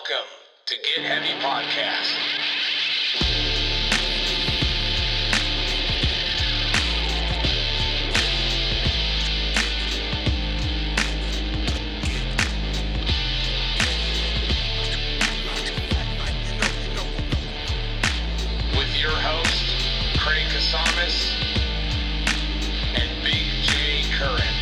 Welcome to Get Heavy Podcast. With your host, Craig Casamas and Big J Curran.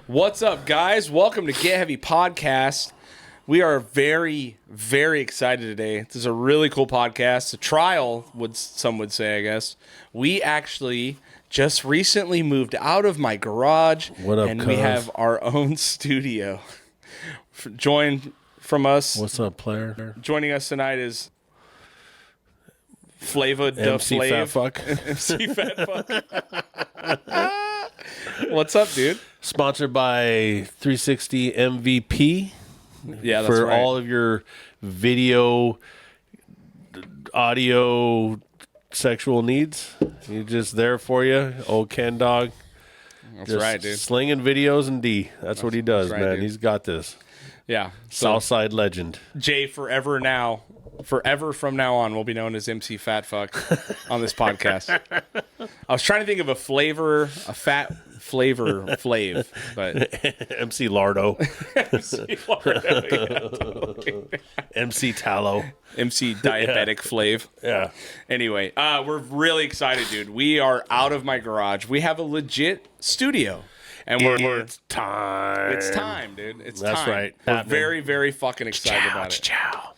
What's up, guys? Welcome to Get Heavy Podcast. We are very, very excited today. This is a really cool podcast. A trial, some would say, I guess. We actually just recently moved out of my garage. What up, and cuz? we have our own studio. Joined from us. What's up, player? Joining us tonight is Flava da MC Flav. Fat Fuck. MC Fat Fuck. What's up, dude? Sponsored by 360 MVP. Yeah, that's for right. all of your video, audio, sexual needs. He's just there for you. Old Ken Dog. That's Just right, dude. slinging videos and D. That's what he does, that's right, man. dude. He's got this. Yeah. Southside legend. Jay forever from now on will be known as MC Fat Fuck on this podcast. I was trying to think of a fat flavor, but MC Lardo. MC MC Tallow. Diabetic Flav. Yeah. Anyway, we're really excited, dude. We are out of my garage. We have a legit studio. And It's time. it's time, dude. It's That's time. right. We're Happening. very, very fucking excited about it. Ciao.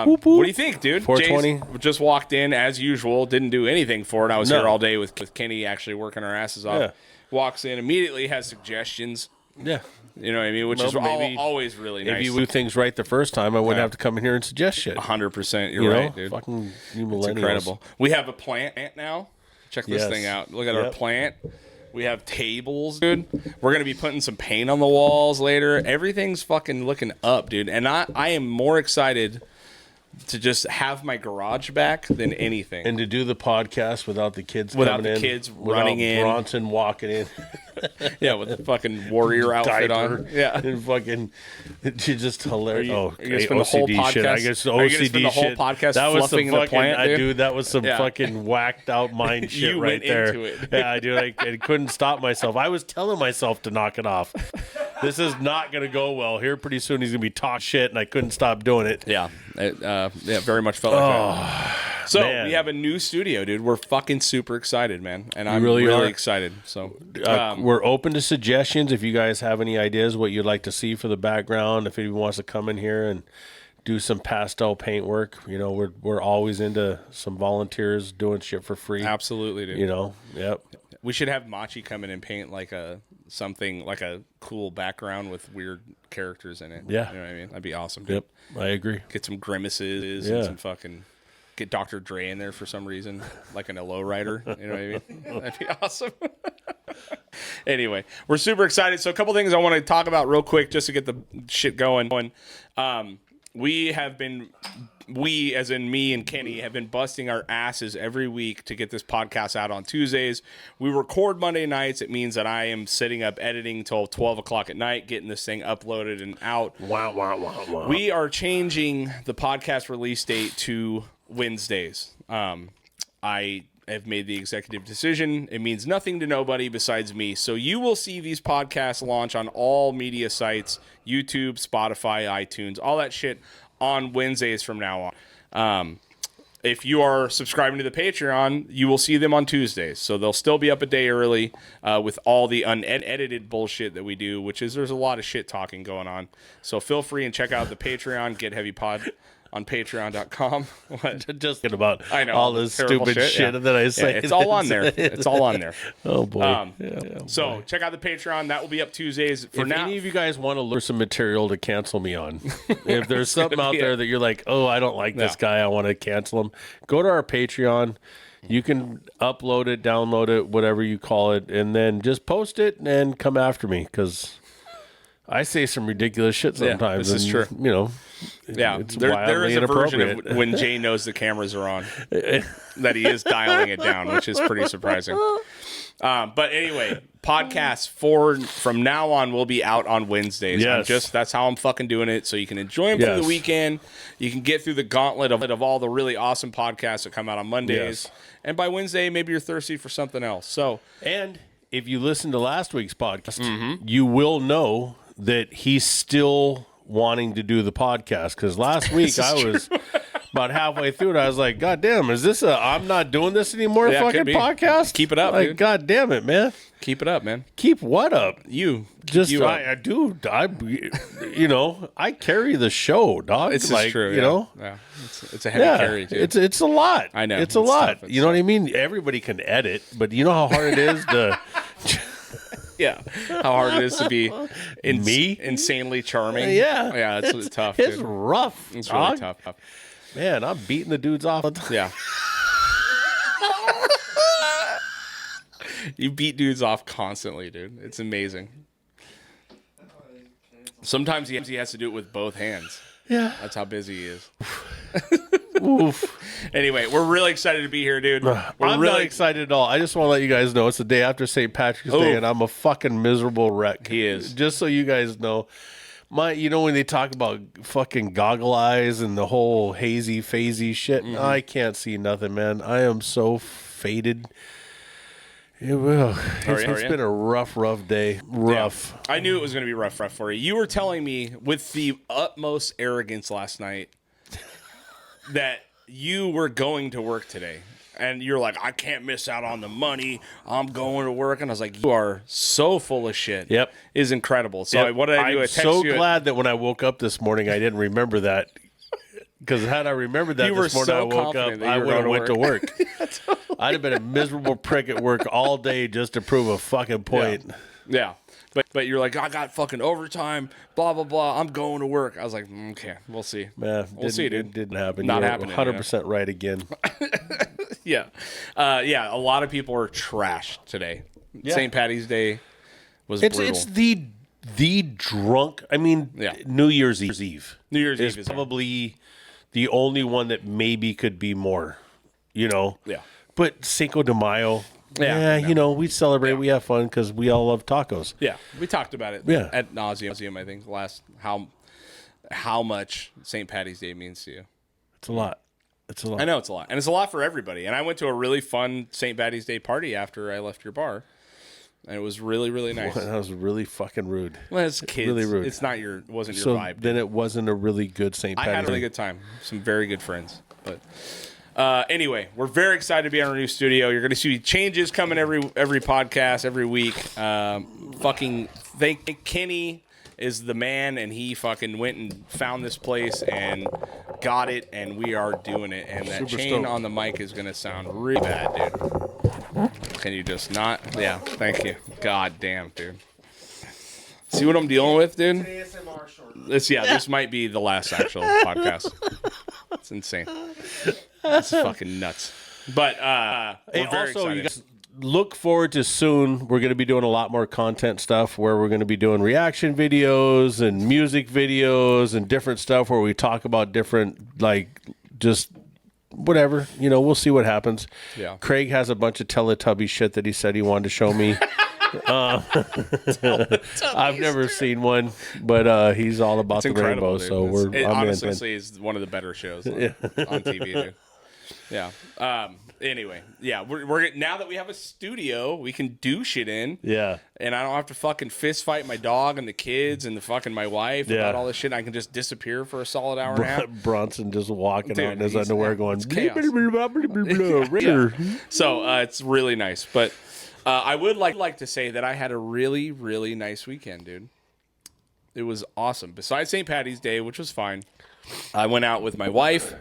What do you think, dude? 420. Jay's just walked in as usual. Didn't do anything for it. I was No. here all day with Kenny, actually working our asses off. Yeah. Walks in immediately, has suggestions. Yeah. You know what I mean? Which Well, is maybe always really If nice. you do things right the first time, I wouldn't Yeah. have to come in here and suggest shit. 100%. You're You right, know? dude. Fucking you millennials. It's incredible. We have a plant now. Check this Yes. thing out. Look at our Yep. plant. We have tables, dude. We're going to be putting some paint on the walls later. Everything's fucking looking up, dude. And I am more excited to just have my garage back than anything. And to do the podcast without the kids Without coming the in. kids without running in. Bronson walking in. Yeah, with the fucking warrior outfit Diaper. on. Yeah. And fucking, it's just hilarious. Are you gonna spend the whole OCD shit. I podcast- guess are you gonna OCD spend the whole shit. podcast that was some fluffing the fucking, plant, dude? dude, that was some Yeah. fucking whacked out mind shit You right went there. into it. Yeah, I do. I couldn't stop myself. I was telling myself to knock it off. This is not going to go well. Here pretty soon he's going to be talk shit, and I couldn't stop doing it. Yeah. It very much felt like that. So man. we have a new studio, dude. We're fucking super excited, man. And I'm really really are. excited. So We're open to suggestions. If you guys have any ideas what you'd like to see for the background, if anyone wants to come in here and do some pastel paint work, you know, we're always into some volunteers doing shit for free. absolutely, dude. You know, yep. We should have Machi come in and paint like a cool background with weird characters in it. Yeah. You know what I mean? That'd be awesome, dude. Yep, I agree. Get some grimaces Yeah. and some fucking get Dr. Dre in there for some reason, like an low rider. You know what I mean? That'd be awesome. Anyway, we're super excited. So a couple things I want to talk about real quick just to get the shit going. We as in me and Kenny, have been busting our asses every week to get this podcast out on Tuesdays. We record Monday nights. It means that I am sitting up editing till 12 o'clock at night, getting this thing uploaded and out. Wow. We are changing the podcast release date to Wednesdays. I have made the executive decision. It means nothing to nobody besides me. So you will see these podcasts launch on all media sites, YouTube, Spotify, iTunes, all that shit on Wednesdays from now on. If you are subscribing to the Patreon, you will see them on Tuesdays. So they'll still be up a day early with all the unedited bullshit that we do, which is there's a lot of shit talking going on. So feel free and check out the Patreon, Get Heavy Pod on patreon.com. Just get about I know, all this terrible stupid shit yeah. that I say. Yeah, it's all on there. It's all on there. Oh boy. So check out the Patreon. That will be up Tuesdays. For If now, any of you guys want to learn some material to cancel me on, if there's something out there that you're like, oh, I don't like this guy, I want to cancel him, go to our Patreon. You can upload it, download it, whatever you call it, and then just post it and come after me because I say some ridiculous shit sometimes. this is true. You know, yeah, it's there is wildly a version inappropriate. of when Jay knows the cameras are on that he is dialing it down, which is pretty surprising. But anyway, podcasts from now on will be out on Wednesdays. Yes. That's how I'm fucking doing it. So you can enjoy them through the weekend. You can get through the gauntlet of all the really awesome podcasts that come out on Mondays. Yes. And by Wednesday, maybe you're thirsty for something else. So, and if you listen to last week's podcast, you will know that he's still wanting to do the podcast. Because last week I was about halfway through it. I was like, God damn, is this I'm not doing this anymore fucking podcast? Keep it up, like, dude. God damn it, man. Keep it up, man. Keep what up? You. Just, you I do. I carry the show, dog. It's like, true. You know? Yeah. It's a heavy carry, dude. It's a lot. I know. It's a lot. Tough. You know what I mean? Everybody can edit, but you know how hard it is to... Yeah, how hard it is to be insanely charming. Yeah, it's tough. It's dude. rough. It's dog. really tough. Man, I'm beating the dudes off. Yeah, you beat dudes off constantly, dude. It's amazing. Sometimes he has to do it with both hands. Yeah, that's how busy he is. Oof. Anyway, we're really excited to be here, dude. I'm really not excited at all. I just want to let you guys know it's the day after St. Patrick's Day, and I'm a fucking miserable wreck. He is. Just so you guys know. When they talk about fucking goggle eyes and the whole hazy, phasey shit, I can't see nothing, man. I am so faded. It's been a rough day. Rough. Yeah. I knew it was going to be rough for you. You were telling me with the utmost arrogance last night that you were going to work today. And you're like, I can't miss out on the money. I'm going to work. And I was like, you are so full of shit. Yep. Is incredible. So what did I do? I'm so glad that when I woke up this morning, I didn't remember that. Because had I remembered that this morning, I woke up, I would have went to work. I'd have been a miserable prick at work all day just to prove a fucking point. Yeah. But you're like, I got fucking overtime, blah, blah, blah. I'm going to work. I was like, okay, we'll see. Man, we'll see, dude. It didn't happen. Not You're happening. 100% right again. Yeah. A lot of people are trashed today. Yeah. St. Patty's Day was brutal. It's the drunk. I mean, New Year's Eve. New Year's Eve is probably the only one that maybe could be more, Yeah. But Cinco de Mayo. We celebrate. We have fun because we all love tacos. Yeah. We talked about it ad nauseum, I think, how much St. Patty's Day means to you. It's a lot. I know it's a lot. And it's a lot for everybody. And I went to a really fun St. Patty's Day party after I left your bar. And it was really, really nice. That was really fucking rude. Well, it's kids. Really rude. It wasn't your vibe. Then it wasn't a really good St. Patty's Day. I had a really good time. Some very good friends. But anyway, we're very excited to be on our new studio. You're going to see changes coming every podcast, every week. Thank Kenny is the man, and he fucking went and found this place and got it, and we are doing it. And that chain on the mic is going to sound really bad, dude. Can you just not? Yeah, thank you. God damn, dude. See what I'm dealing with, dude? This might be the last actual podcast. It's insane. It's fucking nuts. But we're very excited. You guys look forward to soon. We're going to be doing a lot more content stuff where we're going to be doing reaction videos and music videos and different stuff where we talk about different, just whatever. We'll see what happens. Yeah. Craig has a bunch of Teletubby shit that he said he wanted to show me. I've never seen one, but he's all about the rainbow. Dude. So honestly is one of the better shows on TV, dude. Yeah. Anyway, we're now that we have a studio, we can do shit in. Yeah. And I don't have to fucking fist fight my dog and the kids and my wife about all this shit. I can just disappear for a solid hour and a half. Bronson just walking out in his underwear going. So it's really nice, but. I would like to say that I had a really, really nice weekend, dude. It was awesome. Besides St. Patty's Day, which was fine, I went out with my wife,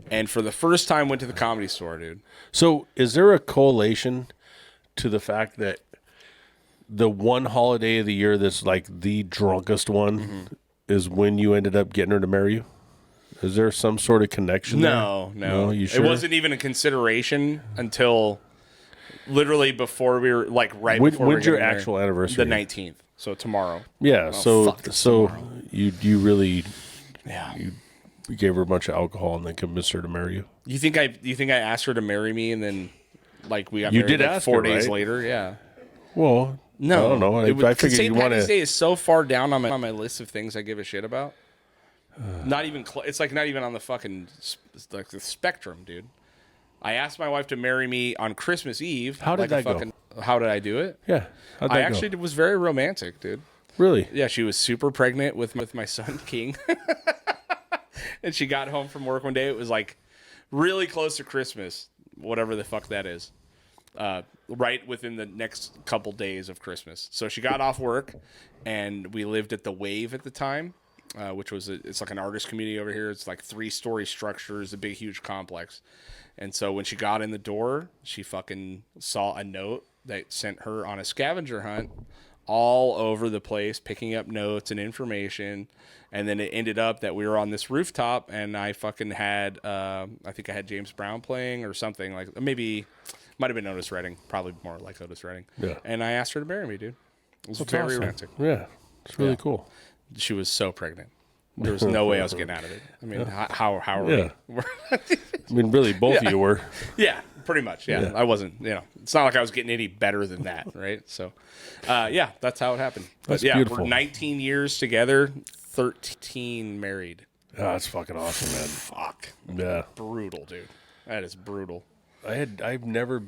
and for the first time went to the Comedy Store, dude. So is there a correlation to the fact that the one holiday of the year that's like the drunkest one is when you ended up getting her to marry you? Is there some sort of connection there? No. You sure? It wasn't even a consideration until... literally before we were before when's your actual anniversary? The 19th. So tomorrow. Yeah. So tomorrow. you really you gave her a bunch of alcohol and then convinced her to marry you. You think I asked her to marry me and then we got you married did ask 4 her, days right? later? Yeah. Well, No, I don't know. I figured St. you want Patty's to. Day is so far down on my list of things I give a shit about. Not even it's like not even on the fucking like the spectrum, dude. I asked my wife to marry me on Christmas Eve. How did that go? How did I do it? Yeah, how'd that I go? actually was very romantic, dude. Really? Yeah, she was super pregnant with my son King, and she got home from work one day. It was like really close to Christmas, whatever the fuck that is. Right within the next couple days of Christmas. So she got off work, and we lived at the Wave at the time, which was it's like an artist community over here. It's like 3-story structures, a big, huge complex. And so when she got in the door, she fucking saw a note that sent her on a scavenger hunt all over the place, picking up notes and information. And then it ended up that we were on this rooftop, and I fucking had, I think I had James Brown playing or something, like maybe, might have been Otis Redding, probably more like Otis Redding. Yeah. And I asked her to marry me, dude. It was That's very awesome. romantic. Yeah, it's really cool. She was so pregnant. There was no way I was getting out of it. I mean, how are Yeah. we? I mean, really, both of you were. Yeah, pretty much. Yeah. I wasn't, it's not like I was getting any better than that, right? So, yeah, that's how it happened. But That's yeah, beautiful. we're 19 years together, 13 married. Oh, that's fucking awesome, man. Fuck. Yeah. Brutal, dude. That is brutal. I've never,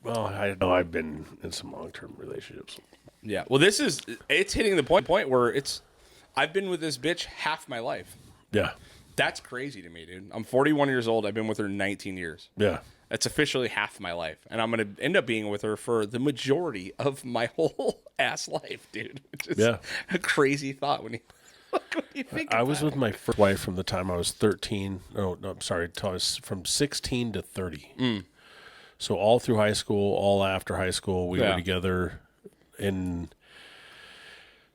well, I know I've been in some long-term relationships. Yeah. Well, it's hitting the point where I've been with this bitch half my life. Yeah. That's crazy to me, dude. I'm 41 years old. I've been with her 19 years. Yeah. That's officially half my life. And I'm going to end up being with her for the majority of my whole ass life, dude. Which is a crazy thought when you think I was about with my first wife from the time I was 13. Oh, no, I'm sorry. I was from 16 to 30. So all through high school, all after high school, we were together. And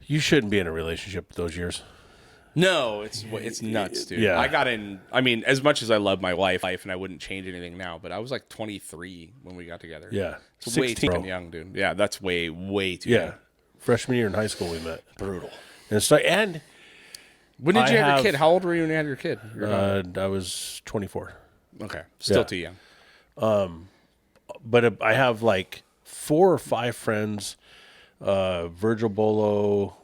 you shouldn't be in a relationship those years. No, it's nuts, dude. Yeah. I got in, I mean, as much as I love my wife, and I wouldn't change anything now, but I was like 23 when we got together. Yeah. It's way too young, dude. Yeah, that's way too young. Freshman year in high school, we met. Brutal. And it's like, and When did you have your kid? How old were you when you had your kid? I was 24. Okay. Still too young. But I have like 4 or 5 friends, Virgil Bolo,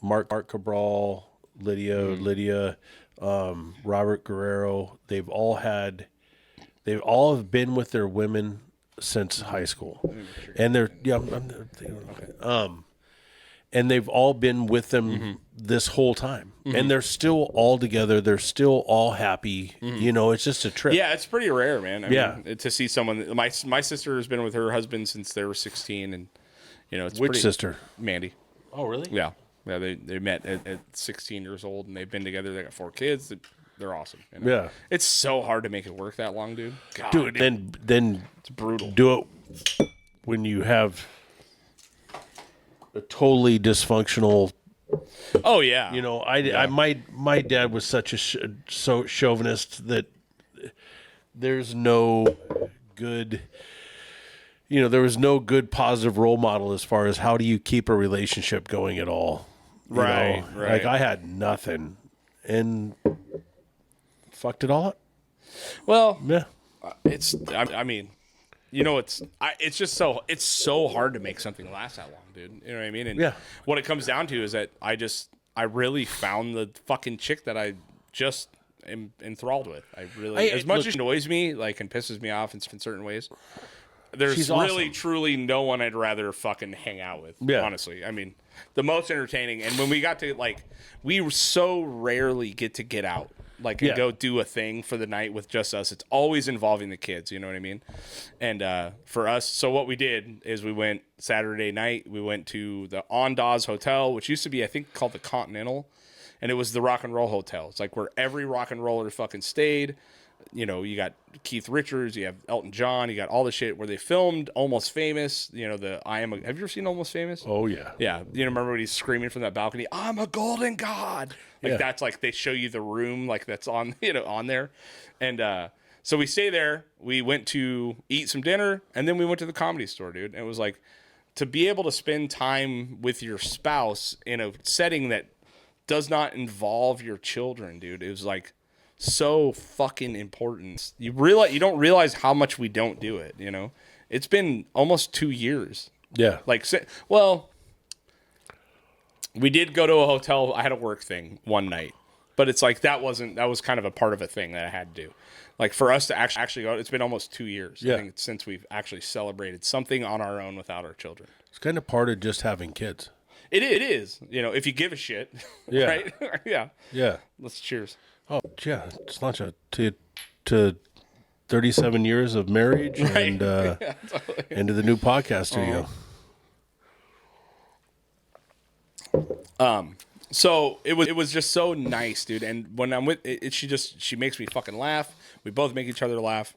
Mark Cabral, Lydia, Robert Guerrero. They've all have been with their women since high school, and and they've all been with them this whole time, and they're still all together. They're still all happy. You know, it's just a trip. Yeah, it's pretty rare, man. I mean, to see someone. My sister has been with her husband since they were 16, and it's Which sister? Mandy. Oh, really? Yeah. Yeah, they met at 16 years old, and they've been together. They got 4 kids. They're awesome. Yeah. It's so hard to make it work that long, dude. God, Dude, then it's brutal. do it when you have a totally dysfunctional. Oh yeah. My dad was such a so chauvinist that there's no good. There was no good positive role model as far as how do you keep a relationship going at all. Right. Like I had nothing and fucked it all up. Well, Yeah. I mean, it's just so hard to make something last that long, dude. You know what I mean? And what it comes down to is that I really found the fucking chick that I just am enthralled with. As much as it annoys me, like, and pisses me off in certain ways. There's really, truly no one I'd rather fucking hang out with, honestly. I mean, the most entertaining. And when we got to, like, we so rarely get out, like, and go do a thing for the night with just us. It's always involving the kids, you know what I mean? And for us, so what we did is we went Saturday night, we went to the Ondas Hotel, which used to be, I think, called the Continental. And it was the rock and roll hotel. It's like where every rock and roller fucking stayed. You got Keith Richards, you have Elton John, you got all the shit where they filmed Almost Famous. Have you ever seen Almost Famous? Oh yeah. Yeah. Remember when he's screaming from that balcony, "I'm a golden god." Like that's like they show you the room like that's on, on there. And so we stay there. We went to eat some dinner and then we went to the Comedy Store, dude. And it was like to be able to spend time with your spouse in a setting that does not involve your children, dude. It was like so fucking important. You don't realize how much we don't do it, It's been almost 2 years Yeah. Like, well, we did go to a hotel. I had a work thing one night, but it's like that was kind of a part of a thing that I had to do. Like for us to actually go, it's been almost 2 years. Yeah. I think since we've actually celebrated something on our own without our children. It's kind of part of just having kids. It is, if you give a shit. Yeah. Right? Yeah. Yeah. Let's cheers. Oh, yeah. It's not to 37 years of marriage and Yeah, totally. into the new podcast studio. So it was just so nice, dude. And when I'm with it, she makes me fucking laugh. We both make each other laugh.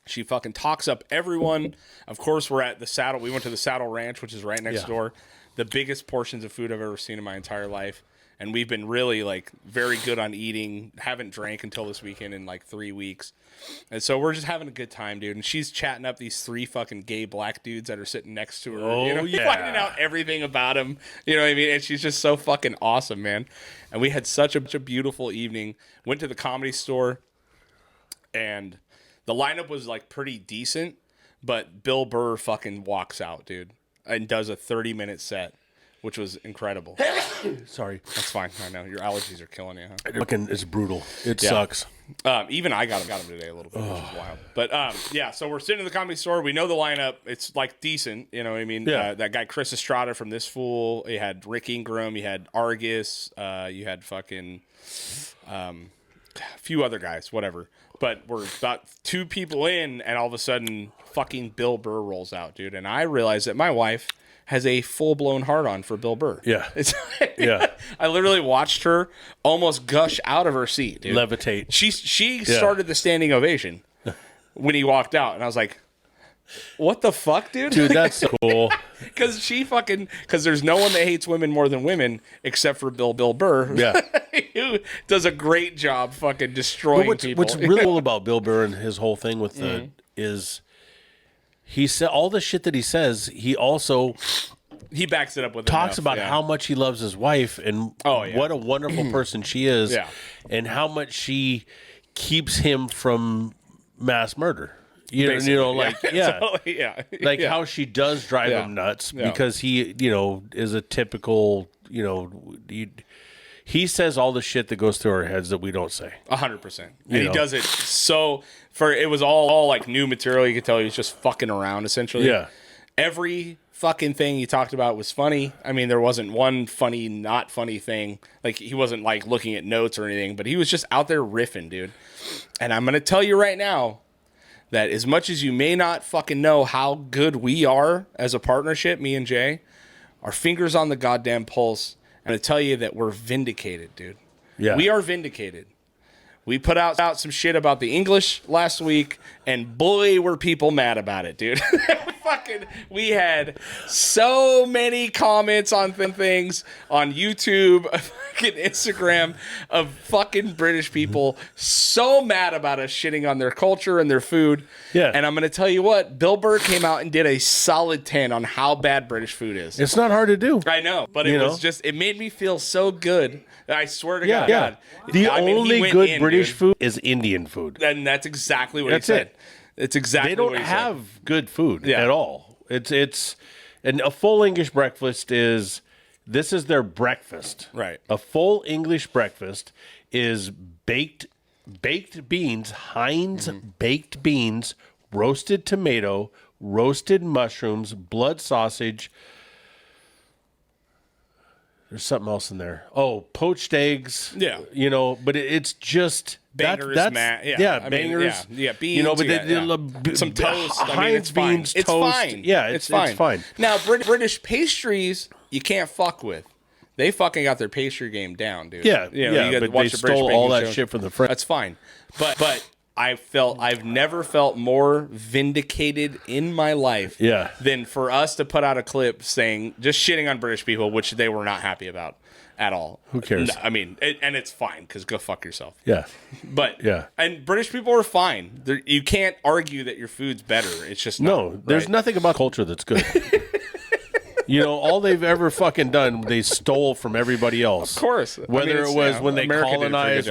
She fucking talks up everyone. Of course, we're at the Saddle. We went to the Saddle Ranch, which is right next door. The biggest portions of food I've ever seen in my entire life. And we've been really like very good on eating. Haven't drank until this weekend in like 3 weeks. And so we're just having a good time, dude. And she's chatting up these 3 fucking gay black dudes that are sitting next to her. Oh, yeah. Finding out everything about them. You know what I mean? And she's just so fucking awesome, man. And we had such a beautiful evening. Went to the Comedy Store. And the lineup was like pretty decent. But Bill Burr fucking walks out, dude. And does a 30-minute set, which was incredible. Sorry. That's fine. I know. Your allergies are killing you, huh? Fucking, it's brutal. It sucks. Even I got him today a little bit, which is wild. But yeah, so we're sitting in the Comedy Store. We know the lineup. It's like decent. You know what I mean? Yeah. That guy Chris Estrada from This Fool. You had Rick Ingram. You had Argus. You had fucking a few other guys, whatever. But we're about 2 people in, and all of a sudden, fucking Bill Burr rolls out, dude. And I realize that my wife has a full-blown hard-on for Bill Burr. Yeah. Yeah. I literally watched her almost gush out of her seat, dude. Levitate. She started the standing ovation when he walked out, and I was like, what the fuck, dude? Dude, that's so cool. Because there's no one that hates women more than women except for Bill Burr. Yeah. Who does a great job fucking destroying people. What's really cool about Bill Burr and his whole thing with is he said all the shit that he says, he also he backs it up with talks about how much he loves his wife and what a wonderful person she is and how much she keeps him from mass murder. You know, like totally, like how she does drive him nuts because he, is a typical, he says all the shit that goes through our heads that we don't say. 100%. And he does it so it was all like new material. You could tell he was just fucking around essentially. Yeah. Every fucking thing he talked about was funny. I mean, there wasn't one funny, not funny thing. Like he wasn't like looking at notes or anything, but he was just out there riffing, dude. And I'm going to tell you right now that as much as you may not fucking know how good we are as a partnership, me and Jay, our fingers on the goddamn pulse, I'm going to tell you that we're vindicated, dude. Yeah. We are vindicated. We put out some shit about the English last week, and boy, were people mad about it, dude. We had so many comments on things on YouTube, fucking Instagram of fucking British people so mad about us shitting on their culture and their food. Yeah. And I'm going to tell you what, Bill Burr came out and did a solid 10 on how bad British food is. It's not hard to do. I know, but it made me feel so good. I swear to God. Yeah. The only good British dude. food is Indian food. And that's exactly what he said. It's exactly what he said. They don't have good food at all. It's and a full English breakfast this is their breakfast. Right. A full English breakfast is baked beans, Heinz baked beans, roasted tomato, roasted mushrooms, blood sausage. There's something else in there. Oh, poached eggs. Yeah. But it's just bangers, bangers. Beans. But some toast. Heinz beans, it's toast. Fine. Yeah, it's fine. Now, British pastries, you can't fuck with. They fucking got their pastry game down, dude. Yeah, you got to but watch they the British stole all baking that show. shit from the French. That's fine, but I've never felt more vindicated in my life than for us to put out a clip saying just shitting on British people, which they were not happy about at all. Who cares? I mean, and it's fine because go fuck yourself. Yeah, but and British people are fine. You can't argue that your food's better. It's just there's nothing about culture that's good. All they've ever fucking done, they stole from everybody else. Of course. Whether it was when they America colonized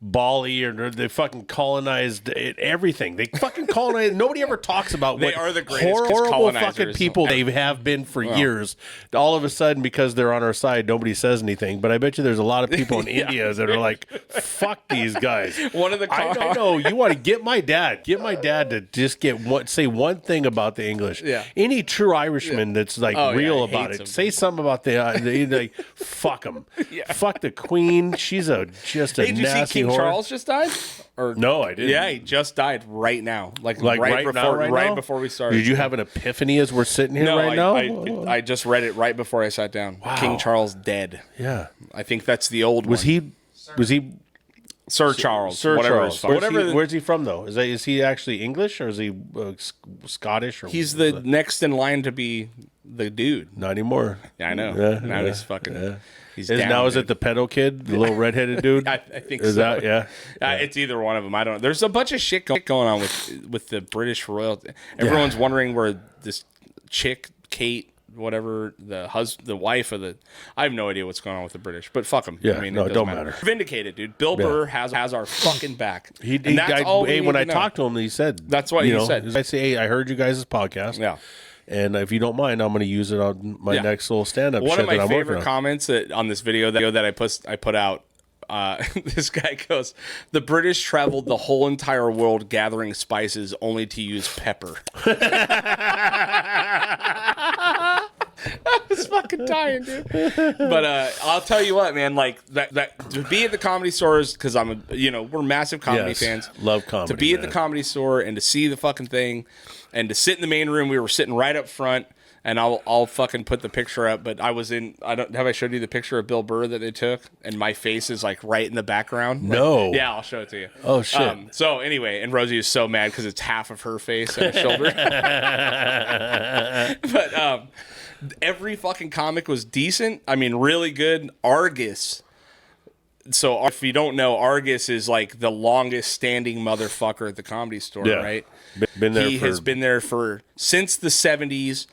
Bali, or they fucking colonized everything. They fucking colonized. Nobody ever talks about They what are the greatest horrible colonizers fucking people they have been for years. All of a sudden, because they're on our side, nobody says anything. But I bet you there's a lot of people in India that are like, fuck these guys. One of the I know you want to get my dad to just say one thing about the English. Yeah. Any true Irishman that's like real he about hates it, them. say something about like, fuck them. Yeah. Fuck the Queen. She's just a Hey, did you see nasty King whore. Charles just died? Or No, I didn't. Yeah, he just died right now. Like right now? before we started. Did you have an epiphany as we're sitting here No, right now? I just read it right before I sat down. Wow. King Charles dead. Yeah. I think that's the old Was one. he Sir Charles? Sir whatever Charles? his fuck- Where's he from though? Is he actually English or is he Scottish? Or He's the next in line to be the dude. not anymore. Yeah, I know. Yeah, now yeah, he's fucking. yeah. He's Is down, now is dude. it the pedo kid, the little redheaded dude? I think Is so. that yeah? It's either one of them. I don't know. There's a bunch of shit going on with the British royalty. Everyone's wondering where this chick, Kate, whatever, the wife of the. I have no idea what's going on with the British, but fuck them. Yeah, I mean, no, it don't doesn't matter. Vindicated, dude. Bill Burr has our fucking back. And that's I, all we hey, need when to I know. talked to him, he said That's what he said. I say, hey, I heard you guys' podcast. Yeah. And if you don't mind, I'm going to use it on my next little stand-up. One shit of my that I'm working favorite on. comments on this video that I put out. This guy goes, "The British traveled the whole entire world gathering spices only to use pepper." I was fucking dying, dude. But I'll tell you what, man. Like that to be at the Comedy Stores, because we're massive comedy Yes, fans. love comedy. To be at man. the Comedy Store and to see the fucking thing, and to sit in the main room. We were sitting right up front. And I'll fucking put the picture up, but have I showed you the picture of Bill Burr that they took, and my face is like right in the background. No. Yeah, I'll show it to you. Oh shit. So anyway, and Rosie is so mad because it's half of her face and her shoulder. But every fucking comic was decent. I mean, really good. Argus. So if you don't know, Argus is like the longest standing motherfucker at the Comedy Store, right? Been there. He has been there since the 70s.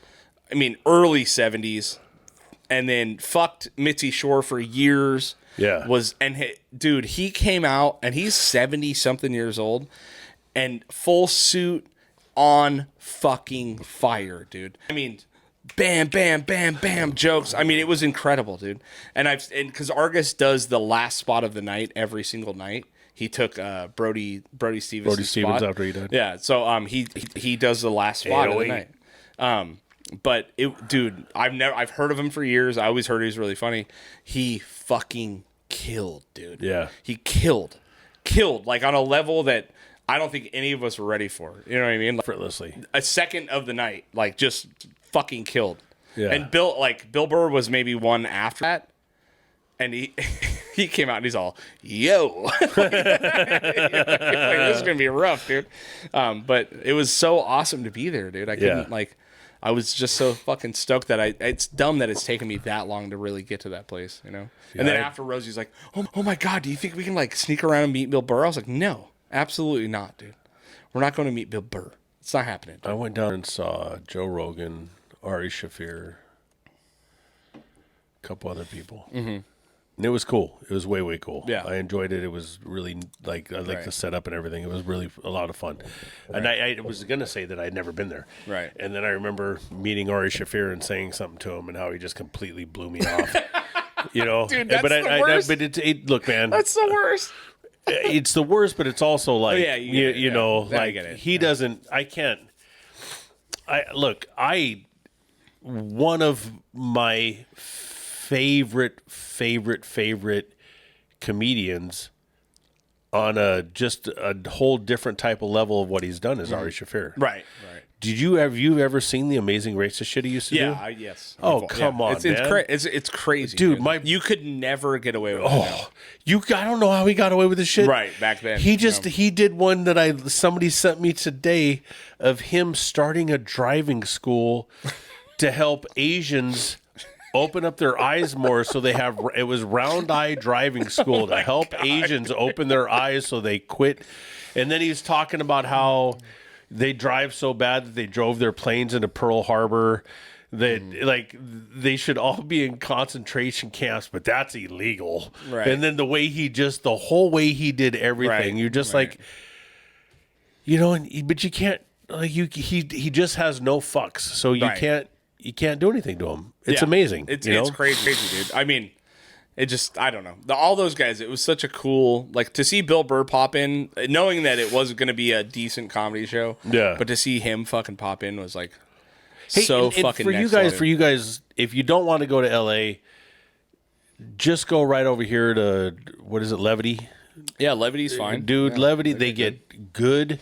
I mean, early 70s, and then fucked Mitzi Shore for years. Yeah. Dude, he came out, and he's 70-something years old, and full suit on fucking fire, dude. I mean, bam, bam, bam, bam, jokes. I mean, it was incredible, dude. And because Argus does the last spot of the night every single night. He took Brody Stevens' spot. after he died. Yeah, so he does the last spot of the night. But dude, I've heard of him for years. I always heard he was really funny. He fucking killed, dude. Yeah. He killed like on a level that I don't think any of us were ready for. You know what I mean? Like, effortlessly. a second of the night, like just fucking killed. Yeah. And Bill Burr was maybe one after that. And he came out and he's all, yo. Like, this is going to be rough, dude. But it was so awesome to be there, dude. I couldn't, I was just so fucking stoked that it's dumb that it's taken me that long to really get to that place, you know? Yeah, and then after Rosie's like, oh my God, do you think we can like sneak around and meet Bill Burr? I was like, no, absolutely not, dude. We're not going to meet Bill Burr. It's not happening. Dude. I went down and saw Joe Rogan, Ari Shaffir, a couple other people. Mm-hmm. And it was cool. It was way, way cool. Yeah. I enjoyed it. It was really, I like the setup and everything. It was really a lot of fun. And I was going to say that I'd never been there. Right. And then I remember meeting Ari Shaffir and saying something to him and how he just completely blew me off. You know? Dude, that's the worst. But look, man. That's the worst. It's the worst, but it's also like, you know, I like get it. he doesn't, one of my favorite comedians on just a whole different type of level of what he's done is Ari Shaffir. Right. Have you ever seen the Amazing Racist shit he used to do? Yes. Oh, come on, man. It's crazy, Dude, you could never get away with it. Now. I don't know how he got away with this shit. Right, back then. He did one that somebody sent me today of him starting a driving school to help Asians open up their eyes more so it was round eye driving school to help Asians open their eyes so they quit. And then he's talking about how they drive so bad that they drove their planes into Pearl Harbor. that like they should all be in concentration camps, but that's illegal. Right. And then the whole way he did everything, you're just like, but you can't like he just has no fucks, so you can't do anything to him. It's amazing. It's crazy, dude. I mean, it just, I don't know. All those guys, it was such a cool, like, to see Bill Burr pop in, knowing that it was going to be a decent comedy show. Yeah. But to see him fucking pop in was like, and fucking for next you level. guys, if you don't want to go to LA, just go right over here to, what is it, Levity? Yeah, Levity's fine. Dude, Yeah, Levity, they get good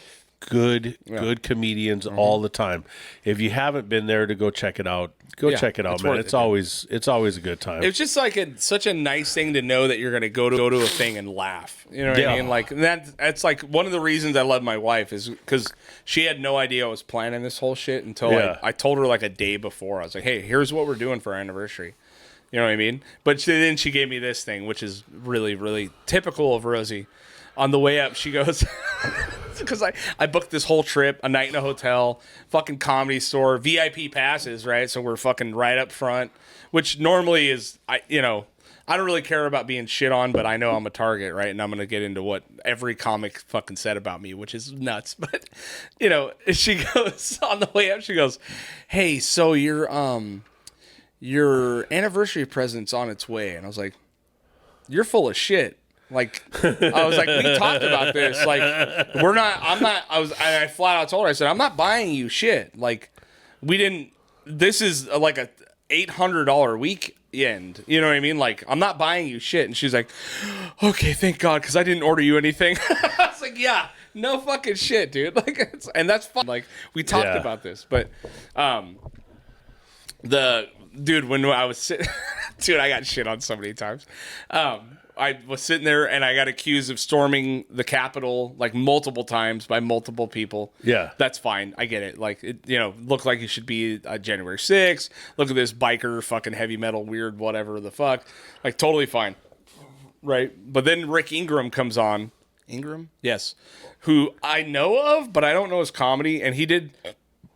comedians all the time. If you haven't been there to go check it out, check it out, man. It's always a good time. It's just like such a nice thing to know that you're going to go to a thing and laugh. You know what I mean? Like that's like one of the reasons I love my wife is because she had no idea I was planning this whole shit until I told her like a day before. I was like, hey, here's what we're doing for our anniversary. You know what I mean? But then she gave me this thing, which is really, really typical of Rosie. On the way up, she goes, because I booked this whole trip, a night in a hotel, fucking Comedy Store, VIP passes, right? So we're fucking right up front, which normally is, I don't really care about being shit on, but I know I'm a target, right? And I'm going to get into what every comic fucking said about me, which is nuts. But, she goes, on the way up, she goes, hey, so your anniversary present's on its way. And I was like, you're full of shit. Like, I was like, we talked about this. Like, I flat out told her, I said, I'm not buying you shit. Like, this is like a $800 weekend. You know what I mean? Like, I'm not buying you shit. And she's like, okay, thank God, because I didn't order you anything. I was like, yeah, no fucking shit, dude. Like, and that's fun. Like, we talked about this. But, when I was sitting, dude, I got shit on so many times. I was sitting there and I got accused of storming the Capitol like multiple times by multiple people. Yeah. That's fine. I get it. Like, it, looked like it should be January 6th. Look at this biker, fucking heavy metal, weird, whatever the fuck. Like, totally fine. Right. But then Rick Ingram comes on. Ingram? Yes. Who I know of, but I don't know his comedy. And he did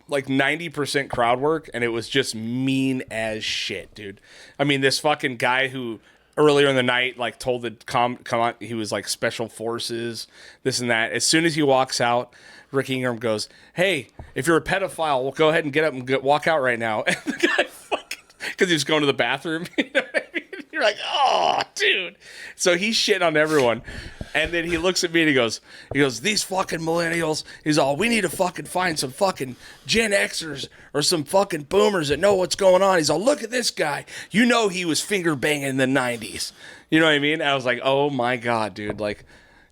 like 90% crowd work and it was just mean as shit, dude. I mean, this fucking guy who earlier in the night, like, told the come on, he was like special forces, this and that. As soon as he walks out, Rick Ingram goes, hey, if you're a pedophile, well, go ahead and get up and walk out right now. And the guy fucking, because he was going to the bathroom, you know what I mean? You're like, oh, dude. So he's shitting on everyone. And then he looks at me and he goes, these fucking millennials, he's all, we need to fucking find some fucking Gen Xers or some fucking boomers that know what's going on. He's all, look at this guy. You know he was finger banging in the 90s. You know what I mean? I was like, oh my God, dude. Like,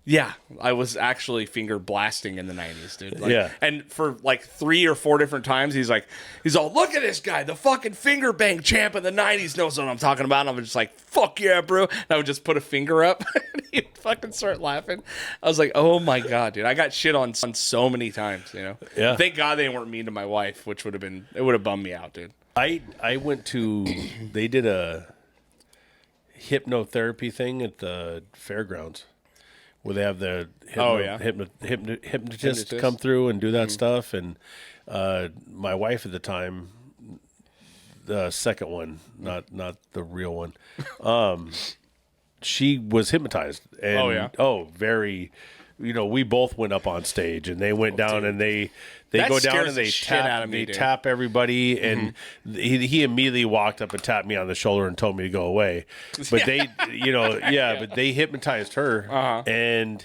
yeah, I was actually finger blasting in the 90s, dude. Like, yeah. And for like 3 or 4 different times, he's all, look at this guy, the fucking finger bang champ in the 90s knows what I'm talking about. And I'm just like, fuck yeah, bro. And I would just put a finger up and he'd fucking start laughing. I was like, oh my God, dude. I got shit on so many times, Yeah. Thank God they weren't mean to my wife, which would have bummed me out, dude. I went to, they did a hypnotherapy thing at the fairgrounds where they have the hypnotist come through and do that stuff. And my wife at the time, the second one, not the real one, she was hypnotized. And, very, we both went up on stage and they went down and they go down and they tap everybody. And he immediately walked up and tapped me on the shoulder and told me to go away. But they, but they hypnotized her. And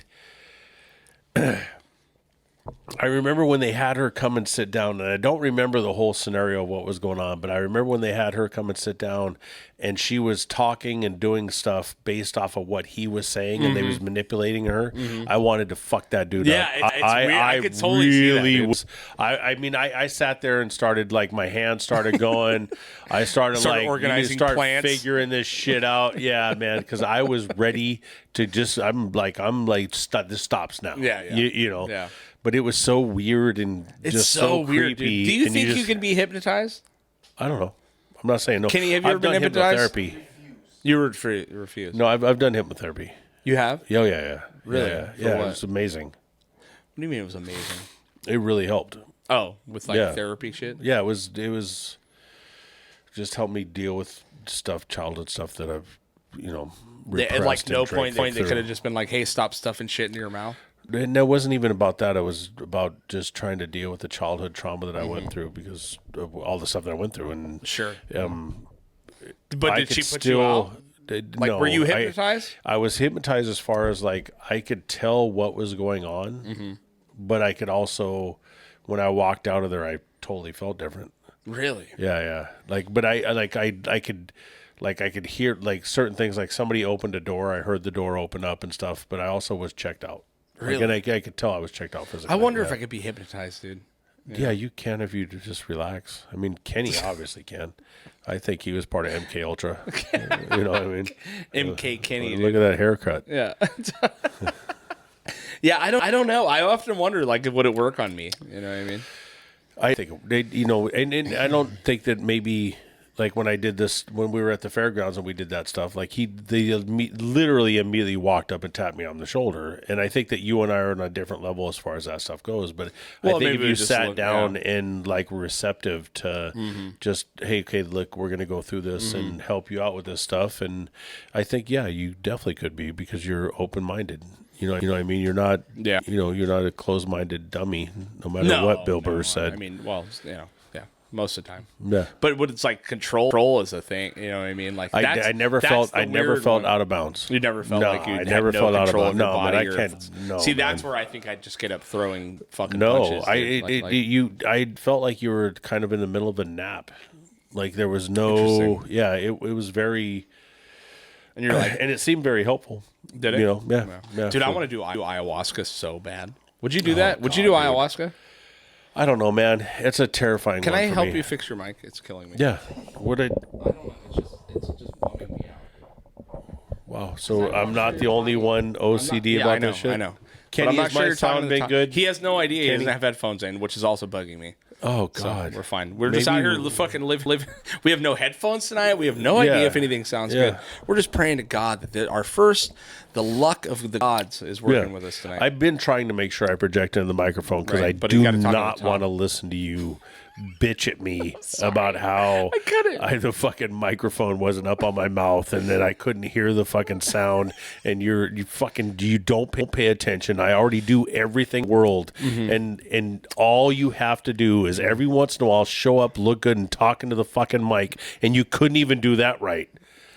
I remember when they had her come and sit down, and I don't remember the whole scenario of what was going on, but I remember when they had her come and sit down and she was talking and doing stuff based off of what he was saying and they was manipulating her. I wanted to fuck that dude up. Yeah, it's weird. I could totally see that, I sat there and started, like, my hands started going. I started like, organizing plans, figuring this shit out. Yeah, man, because I was ready to just, I'm like, this stops now. Yeah. Yeah. But it was so weird and it's just so weird, creepy. Dude. Do you think you can be hypnotized? I don't know. I'm not saying no. Kenny, have you ever been hypnotized? Hypnotherapy. You refused. No, I've done hypnotherapy. You have? Oh, yeah. Really? Yeah. What? It was amazing. What do you mean it was amazing? It really helped. Oh, with like therapy shit? Yeah, it was just help me deal with childhood stuff that I've, At like no point they through. could have just been like, hey, stop stuffing shit into your mouth. And it wasn't even about that. It was about just trying to deal with the childhood trauma that I went through because of all the stuff that I went through. And Sure. but did she put you out? No, were you hypnotized? I was hypnotized as far as like I could tell what was going on, but I could also, when I walked out of there, I totally felt different. Really? Yeah. But I could hear like certain things, like somebody opened a door. I heard the door open up and stuff, but I also was checked out. Really? And I could tell I was checked out physically. I wonder if I could be hypnotized, dude. Yeah, you can if you just relax. I mean, Kenny obviously can. I think he was part of MK Ultra. You know what I mean? MK Kenny. Look at that haircut. Yeah. Yeah, I don't know. I often wonder, like, would it work on me? You know what I mean? I think and I don't think that maybe like when I did this when we were at the fairgrounds and we did that stuff. Like they literally immediately walked up and tapped me on the shoulder, and I think that you and I are on a different level as far as that stuff goes. But I think if you sat down and like were receptive to just, hey, okay, look, we're gonna go through this and help you out with this stuff, and I think you definitely could be because you're open minded. You know what I mean? You're not, you're not a closed-minded dummy, no matter what Bill Burr said. I mean, well, most of the time. Yeah. But when it's like control is a thing, you know what I mean? Like I never felt out of bounds. You never felt like you I had never no felt out of control bounds. of your No, body. man, I can't. No, see, man. that's where I think I'd just get up throwing fucking punches. I felt like you were kind of in the middle of a nap. Like there was no, it was very, and you're like, and it seemed very helpful. Did it? Yeah. Dude, I want to do ayahuasca so bad. Would you do that? Would you do ayahuasca? I don't know, man. It's a terrifying. Can one I for help me. you fix your mic? It's killing me. Yeah. Would I? I don't know. It's just bumming me out. Wow. So I'm not the only one OCD about this shit. I know. Kenny, has my sound been good? He has no idea. He doesn't have headphones in, which is also bugging me. Oh God, so we're fine. We're just out here fucking live. We have no headphones tonight. We have no idea if anything sounds good. We're just praying to God that the luck of the gods is working with us tonight. I've been trying to make sure I project into the microphone because I do not want to listen to you bitch at me about how the fucking microphone wasn't up on my mouth and that I couldn't hear the fucking sound, and you don't pay attention. I already do everything in the world, and all you have to do is every once in a while show up, look good, and talk into the fucking mic, and you couldn't even do that right.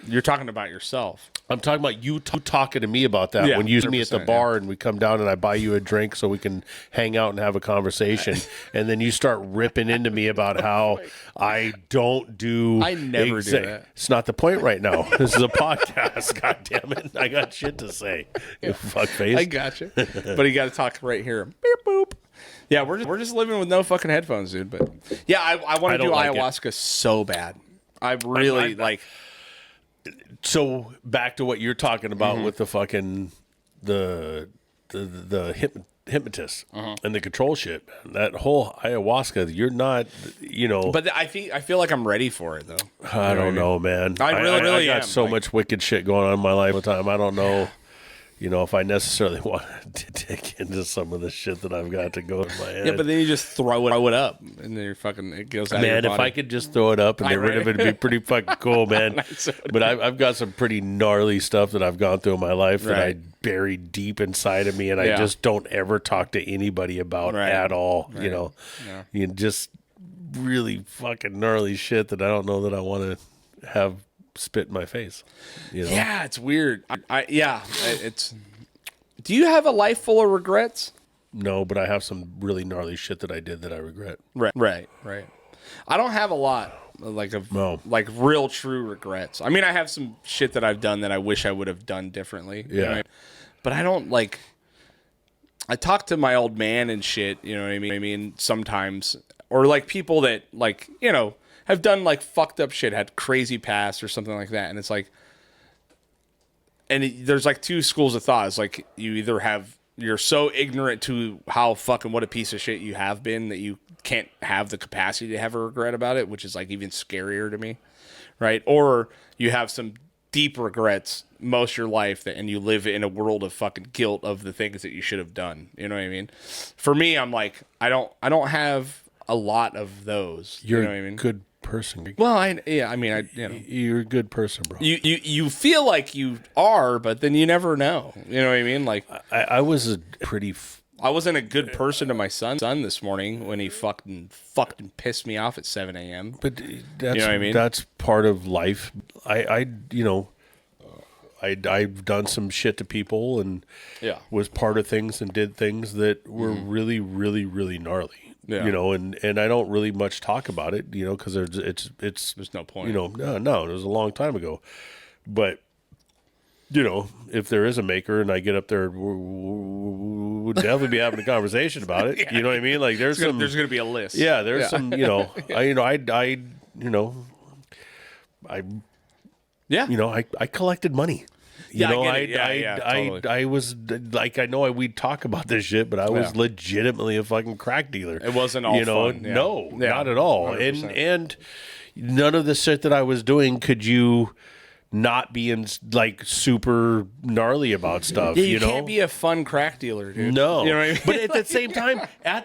You're talking about yourself. I'm talking about you talking to me about that when you see me at the bar and we come down and I buy you a drink so we can hang out and have a conversation, and then you start ripping into me about how I don't do. I never do that. It's not the point right now. This is a podcast. God damn it! I got shit to say. You fuckface. I got you. But you got to talk right here. Beep boop. Yeah, we're just living with no fucking headphones, dude. But yeah, I want to do ayahuasca so bad. I really like. So back to what you're talking about with the fucking the hypnotist and the control shit, man. That whole ayahuasca, you're not, But I feel like I'm ready for it though. I don't know, man. I really got am. so much wicked shit going on in my life all the time. I don't know. If I necessarily want to dig into some of the shit that I've got to go in my head. Yeah, but then you just throw it up, and then it goes out of your body. If I could just throw it up and get rid of it, it'd be pretty fucking cool, man. But I've got some pretty gnarly stuff that I've gone through in my life that I buried deep inside of me, and I just don't ever talk to anybody about at all. Yeah. You just really fucking gnarly shit that I don't know that I want to have spit in my face. Yeah, it's weird. It's. Do you have a life full of regrets? No, but I have some really gnarly shit that I did that I regret. Right. I don't have a lot like real true regrets. I mean, I have some shit that I've done that I wish I would have done differently. Yeah, but I don't like. I talk to my old man and shit. You know what I mean? Sometimes, or like people that have done like fucked up shit, had crazy past or something like that, and it's like, there's like two schools of thought. It's like you either you're so ignorant to how fucking what a piece of shit you have been that you can't have the capacity to have a regret about it, which is like even scarier to me, right? Or you have some deep regrets most of your life and you live in a world of fucking guilt of the things that you should have done. You know what I mean? For me, I'm like, I don't have a lot of those. You're you know what I mean? good person. Well, You're a good person, bro. You feel like you are, but then you never know. You know what I mean? Like I was a pretty. I wasn't a good person to my son this morning when he fucking pissed me off at 7 a.m. But that's, you know what I mean? That's part of life. I've done some shit to people and was part of things and did things that were really, really, really gnarly. Yeah. And I don't really much talk about it, because there's no point. No, it was a long time ago. But if there is a maker and I get up there, we'll definitely be having a conversation about it. You know what I mean? Like there's going to be a list. Yeah, there's some. I collected money. Totally. I was like, I know we'd talk about this shit, but I was legitimately a fucking crack dealer. It wasn't all fun. Yeah. No, not at all. 100%. And none of the shit that I was doing could you not being like super gnarly about stuff. Yeah, you can't be a fun crack dealer, dude. No, you know what I mean? But at the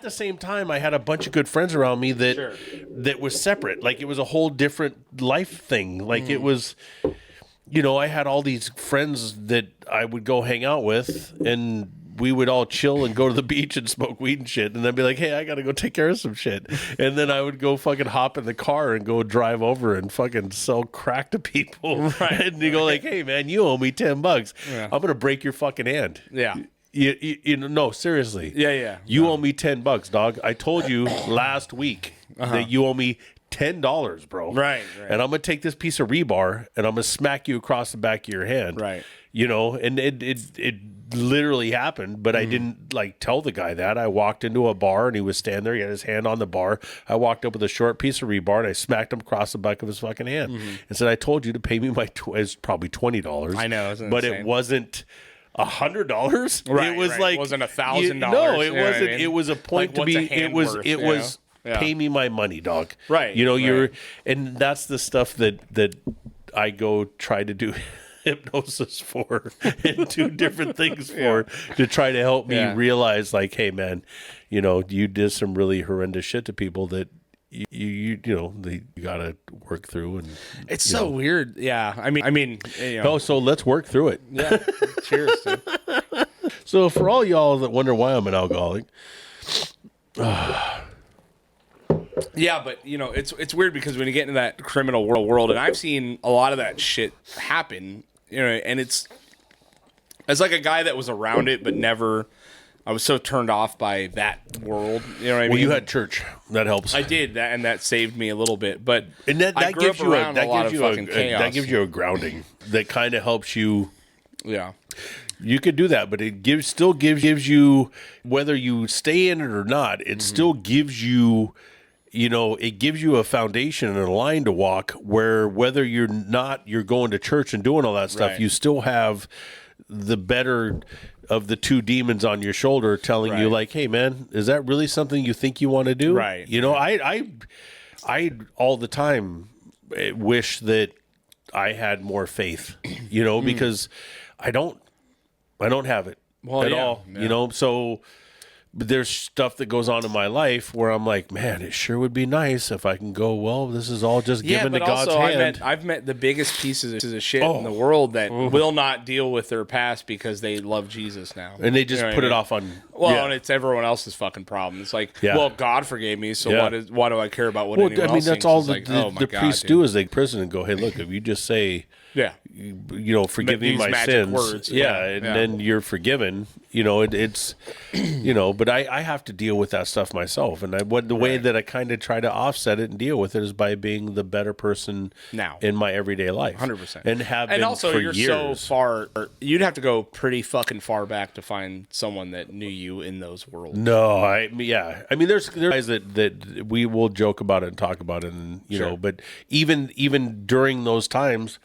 same time, I had a bunch of good friends around me that was separate. Like it was a whole different life thing. Like it was, I had all these friends that I would go hang out with, and we would all chill and go to the beach and smoke weed and shit, and then be like, hey, I gotta go take care of some shit. And then I would go fucking hop in the car and go drive over and fucking sell crack to people. Right. And you go like, hey man, you owe me $10. Yeah. I'm gonna break your fucking hand. Yeah. No, seriously. Yeah. You owe me $10, dog. I told you last week that you owe me $10, bro. Right. And I'm gonna take this piece of rebar and I'm gonna smack you across the back of your hand. Right. And it literally happened, but I didn't like tell the guy that. I walked into a bar and he was standing there. He had his hand on the bar. I walked up with a short piece of rebar and I smacked him across the back of his fucking hand and said, I told you to pay me it's probably $20. I know. But it wasn't $100. Right. It was like, it wasn't $1,000. No, it wasn't. It was a point like, to be, it was pay me my money, dog. Right. And that's the stuff that I go try to do hypnosis for and do different things for to try to help me realize like, hey man, you did some really horrendous shit to people that you gotta work through. And it's so weird. Yeah. I mean so let's work through it. Yeah. Cheers, dude. So for all y'all that wonder why I'm an alcoholic, yeah, but it's weird because when you get into that criminal world, and I've seen a lot of that shit happen, and it's like a guy that was around it, but never. I was so turned off by that world. You know what I mean? Well, you had church. That helps. I did that, and that saved me a little bit. But that gives you a grounding that kind of helps you. Yeah. You could do that, but it still gives you, whether you stay in it or not, it still gives you. It gives you a foundation and a line to walk where whether you're going to church and doing all that stuff, you still have the better of the two demons on your shoulder telling you like, hey man, is that really something you think you want to do? Right. I all the time wish that I had more faith, because I don't have it at all, so. But there's stuff that goes on in my life where I'm like, man, it sure would be nice if I can go, well, this is all just given to God's hand. I've met the biggest pieces of shit in the world that will not deal with their past because they love Jesus now. And they just put it off on... Well, and it's everyone else's fucking problem. It's like, well, God forgave me, so why do I care about what anyone else thinks? That's all the priests do is they prison and go, hey, look, if you just say... Yeah, forgive me my sins. Words. Then you're forgiven. It's, but I have to deal with that stuff myself, and the way that I kind of try to offset it and deal with it is by being the better person now in my everyday life, 100%, and have been also for you're years. So far. You'd have to go pretty fucking far back to find someone that knew you in those worlds. No, there's guys that we will joke about it and talk about it, and but even during those times.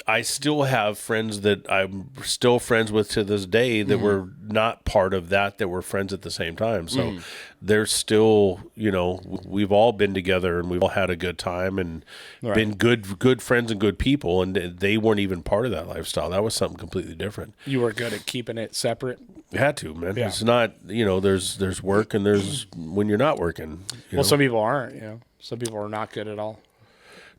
I still have friends that I'm still friends with to this day that were not part of that were friends at the same time. So they're still, we've all been together and we've all had a good time and been good friends and good people. And they weren't even part of that lifestyle. That was something completely different. You were good at keeping it separate? You had to, man. Yeah. It's not, there's work and there's when you're not working. Well, some people aren't, Some people are not good at all.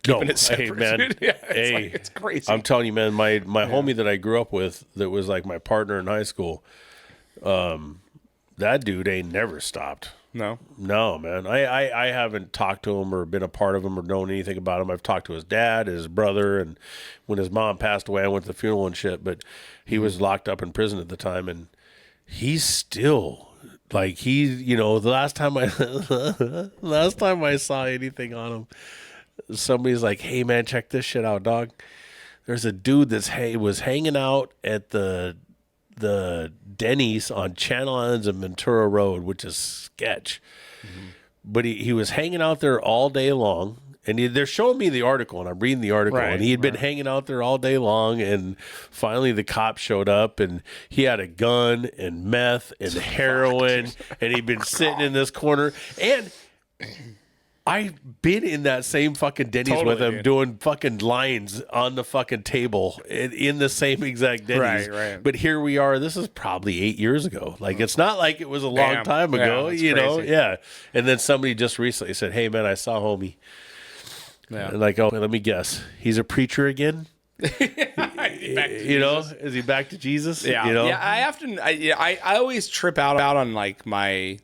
keeping it separate. Hey, man. Dude. Yeah, Hey, it's crazy. I'm telling you, man, my homie that I grew up with that was like my partner in high school, that dude ain't never stopped. No. No, man. I haven't talked to him or been a part of him or known anything about him. I've talked to his dad, his brother, and when his mom passed away, I went to the funeral and shit, but he was locked up in prison at the time, and he's still like the last time I saw anything on him, somebody's like, "Hey man, check this shit out, dog." There's a dude was hanging out at the Denny's on Channel Islands and Ventura Road, which is sketch. But he was hanging out there all day long, and they're showing me the article, and I'm reading the article, and he had been hanging out there all day long, and finally the cops showed up, and he had a gun and meth and heroin, and he'd been sitting in this corner, and I've been in that same fucking Denny's with him, doing fucking lines on the fucking table in the same exact Denny's. Right. But here we are. This is probably 8 years ago. Like, it's not like it was a long time ago, crazy. Yeah. And then somebody just recently said, "Hey, man, I saw homie." Yeah. And like, oh, let me guess. He's a preacher again? Is he back to Jesus? Yeah. Yeah. I always trip out on like my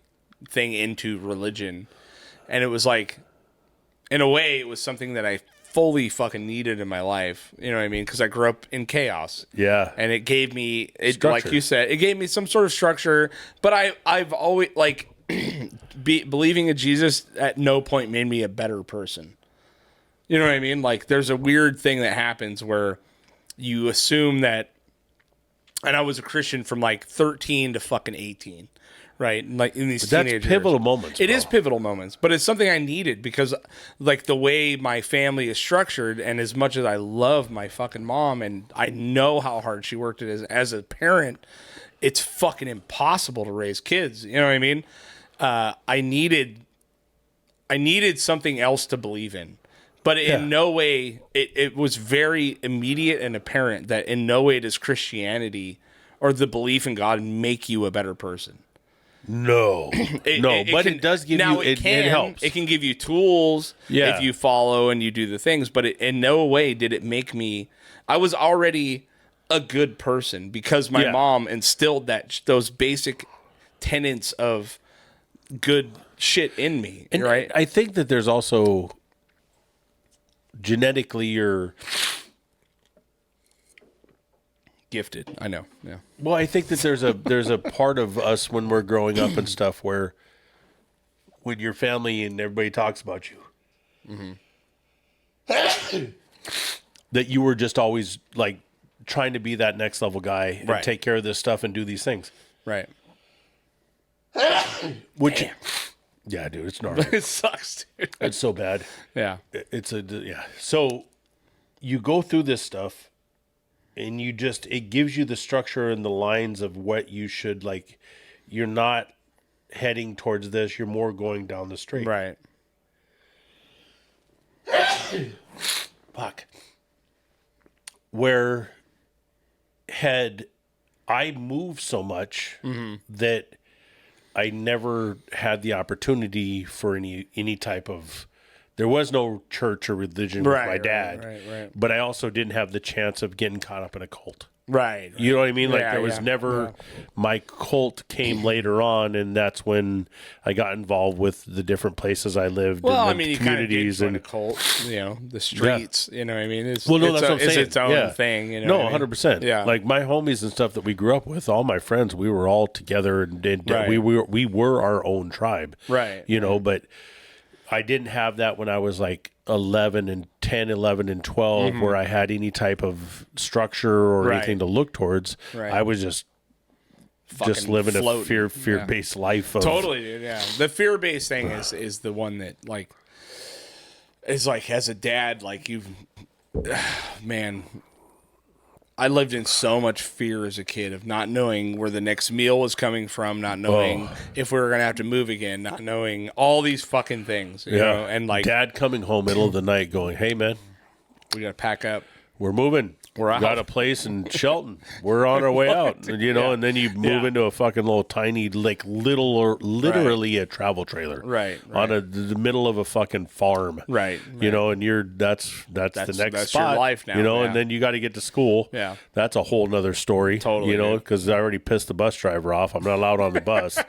thing into religion. And it was like, in a way, it was something that I fully fucking needed in my life. You know what I mean? Because I grew up in chaos. Yeah. And it gave me, Structure. like you said, it gave me some sort of structure. But I've always, like, believing in Jesus at no point made me a better person. You know what I mean? Like, there's a weird thing that happens where you assume that, and I was a Christian from like 13 to fucking 18. Right, like in these teenage years. That's pivotal moments. It is pivotal moments, but it's something I needed because, like, the way my family is structured, and as much as I love my fucking mom, and I know how hard she worked as a parent, it's fucking impossible to raise kids. You know what I mean? I needed something else to believe in, but in no way it was very immediate and apparent that in no way does Christianity or the belief in God make you a better person. No, it does give you. It helps. It can give you tools if you follow and you do the things. But in no way did it make me. I was already a good person because my mom instilled those basic tenets of good shit in me. And right. I think that there's also genetically you're gifted. I know. Yeah. Well, I think that there's a part of us when we're growing up and stuff where when your family and everybody talks about you, that you were just always like trying to be that next level guy and take care of this stuff and do these things. Right. Which, yeah, dude, it's gnarly. It sucks, dude. It's so bad. Yeah. So you go through this stuff. And it gives you the structure and the lines of what you should, like, you're not heading towards this, you're more going down the street. Right. Fuck. Where had I moved so much that I never had the opportunity for any type of. There was no church or religion with my dad, right. But I also didn't have the chance of getting caught up in a cult. Right. You know what I mean? Like there was never, my cult came later on, and that's when I got involved with the different places I lived. Well, and you communities kind of did join a cult, the streets, you know what I mean? That's what I'm saying. It's its own thing. You know 100%. Yeah. Like my homies and stuff that we grew up with, all my friends, we were all together and we were our own tribe. Right. But I didn't have that when I was like 11 and 12 where I had any type of structure or anything to look towards. Right. I was just living a fear-based life. Totally, dude, yeah. The fear-based thing is the one that, like, is like, as a dad, like, man, I lived in so much fear as a kid of not knowing where the next meal was coming from, not knowing if we were going to have to move again, not knowing all these fucking things, you know? And like dad coming home middle of the night going, "Hey man, we got to pack up. We're moving." We're out. Got a place in Shelton. We're on our way out, you know, and then you move into a fucking little tiny, like literally a travel trailer, right. on the middle of a fucking farm, right. You know, and that's the next spot, your life now, you know, and then you got to get to school. Yeah, that's a whole nother story, totally, you know, because I already pissed the bus driver off. I'm not allowed on the bus,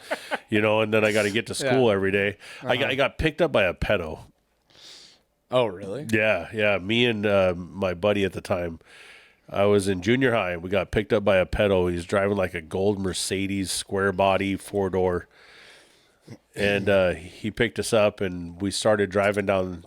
you know, and then I got to get to school every day. I got picked up by a pedo. Oh, really? Yeah. Me and my buddy at the time. I was in junior high, and we got picked up by a pedo. He's driving like a gold Mercedes square body 4-door. And he picked us up, and we started driving down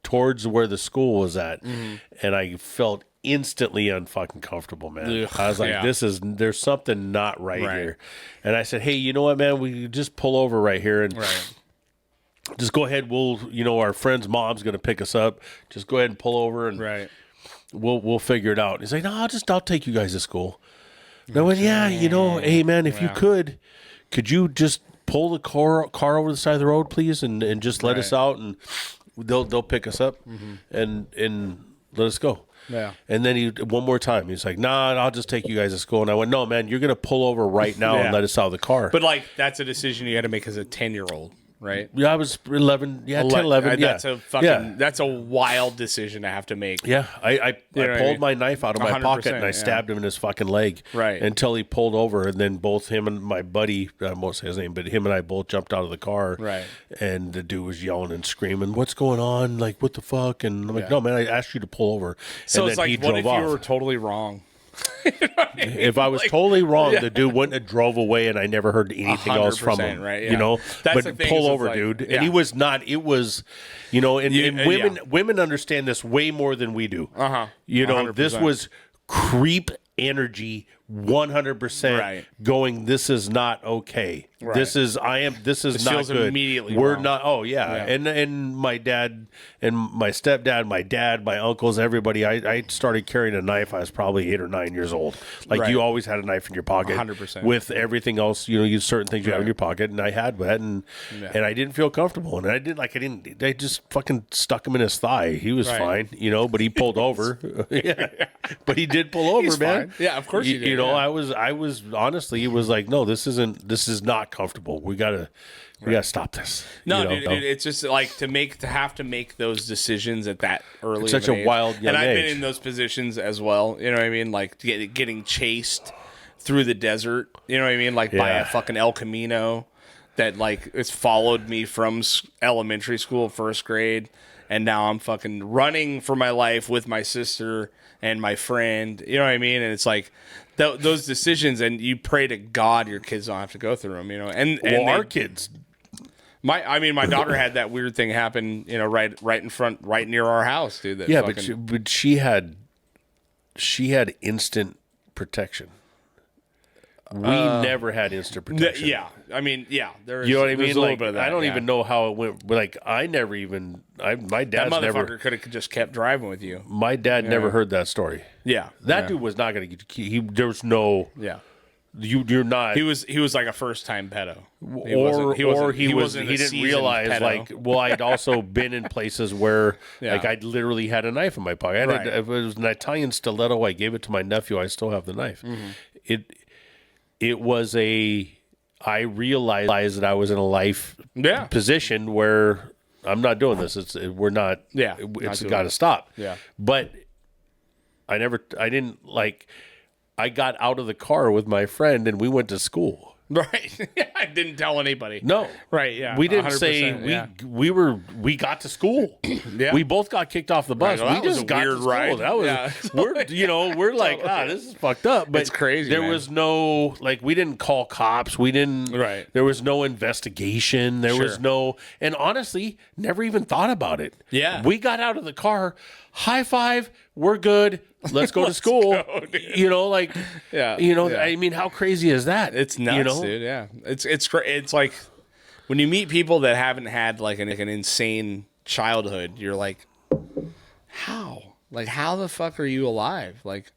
towards where the school was at. Mm-hmm. And I felt instantly unfucking comfortable, man. Ugh, I was like, there's something not right here. And I said, hey, you know what, man? We just pull over right here and just go ahead. Our friend's mom's going to pick us up. Just go ahead and pull over and we'll figure it out. He's like, no, I'll take you guys to school. And I went, hey man, if you could you just pull the car over the side of the road, please, and just let us out, and they'll pick us up and let us go. Yeah. And then one more time, he's like, nah, I'll just take you guys to school. And I went, no, man, you're gonna pull over right now and let us out of the car. But like, that's a decision you had to make as a 10-year-old. Right? Yeah, I was 11. Yeah, 10, 11. That's a wild decision to have to make. Yeah, I pulled my knife out of my pocket and I stabbed him in his fucking leg. Right. Until he pulled over, and then both him and my buddy, I won't say his name, but him and I both jumped out of the car. Right. And the dude was yelling and screaming, "What's going on? Like, what the fuck?" And I'm like, "No, man, I asked you to pull over." So and it's like, what if you were totally wrong? You know what I mean? If I was totally wrong, the dude wouldn't have drove away, and I never heard anything else from him. Right, you know, that's but pull over, dude. And he was not. It was, and women understand this way more than we do. You know, 100%. This was creep energy. 100% going, this is not okay. Right. This is not good. Immediately We're wrong. not. Oh yeah. And my dad and my stepdad, my dad, my uncles, everybody. I started carrying a knife. I was probably 8 or 9 years old. Like you always had a knife in your pocket. 100%. With everything else, you certain things you have in your pocket, and I had that, and I didn't feel comfortable, and I just fucking stuck him in his thigh. He was fine, but he pulled over. But he did pull over, man. Fine. Yeah, of course he did. I was honestly, it was like, no, this is not comfortable. We gotta stop this. No, dude, it's just like to have to make those decisions at that early. It's such a wild young age. And I've been age. in those positions as well. You know what I mean? Like getting chased through the desert. You know what I mean? Like by a fucking El Camino that like it's followed me from elementary school, first grade, and now I'm fucking running for my life with my sister and my friend. You know what I mean? And it's like those decisions, and you pray to God your kids don't have to go through them. And our kids. My daughter had that weird thing happen, right in front, right near our house, dude. But she had instant protection. We never had instant protection. There is. You know what I mean? A little bit of that, I don't even know how it went. But like, my dad's that never. Motherfucker could have just kept driving with you. My dad never heard that story. Yeah, that dude was not going to get. There was no. Yeah. You're not. He was like a first time pedo, he didn't realize pedo. I'd also been in places where I'd literally had a knife in my pocket. It was an Italian stiletto. I gave it to my nephew. I still have the knife. Mm-hmm. It was I realized that I was in a life position where I'm not doing this. It's got to stop. Yeah, but I got out of the car with my friend and we went to school. Right. I didn't tell anybody. No. Right. Yeah. We didn't say we got to school. Yeah. We both got kicked off the bus. Right. Well, we just got to school. Ride. That was we're like, this is fucked up. But it's crazy. There was no we didn't call cops. We didn't. Right. There was no investigation. There was no. And honestly, never even thought about it. Yeah. We got out of the car. High five. We're good. Let's go to school. I mean, how crazy is that? It's nuts, dude. Yeah, it's like when you meet people that haven't had like an insane childhood, you're like, how the fuck are you alive? Like,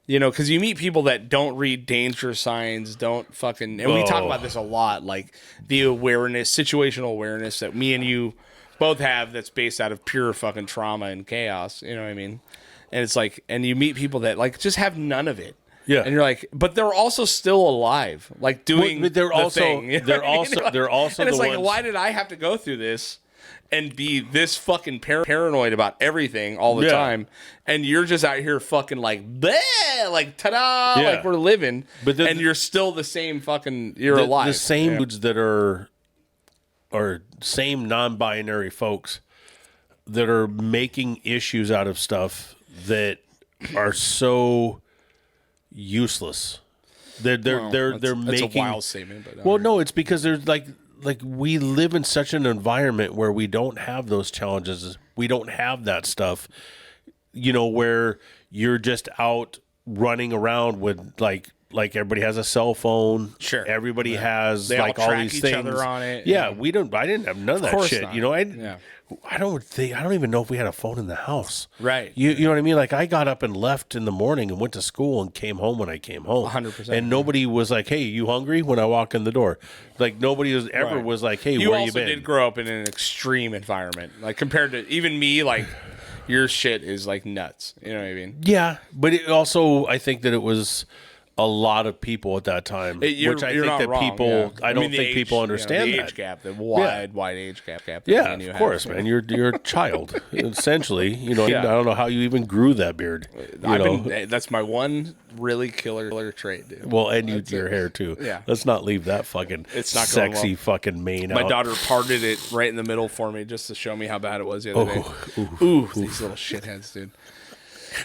because you meet people that don't read danger signs, don't fucking, and we talk about this a lot, like the awareness, situational awareness that me and you both have that's based out of pure fucking trauma and chaos. You know what I mean? And it's like, and you meet people that like just have none of it. Yeah. And you're like, but they're also still alive, like doing But they're the also thing. You know they're what I mean? also Like, they're also and the it's like, ones. why did I have to go through this and be this fucking paranoid about everything all the time? And you're just out here fucking like, bleh, like ta-da, like we're living, and you're still the same fucking, you're alive. The same dudes that are same non-binary folks that are making issues out of stuff that are so useless. They're making. That's a wild statement, but well, no, it's because there's like we live in such an environment where we don't have those challenges. We don't have that stuff, where you're just out running around with like everybody has a cell phone. Sure. Everybody has they like all these track each things. other on it. Yeah, we don't. I didn't have none of that course shit. not. I don't even know if we had a phone in the house. Right. You know what I mean? Like I got up and left in the morning and went to school and came home when I came home. 100%. And nobody was like, "Hey, you hungry?" when I walk in the door. Like nobody was ever was like, "Hey, where you also been?" did grow up in an extreme environment, like compared to even me. Like your shit is like nuts. You know what I mean? Yeah, but it also, I think that it was a lot of people at that time, which I think not that wrong, people, yeah. I don't think people understand the that. age gap, the wide age gap. That Yeah, me and you of course, have. man. You're a child, essentially. I don't know how you even grew that beard. That's my one really killer trait, dude. Well, and your hair too. Yeah. Let's not leave that fucking It's not going sexy well. fucking mane My out. daughter parted it right in the middle for me just to show me how bad it was the other day. Ooh, these little shitheads, dude.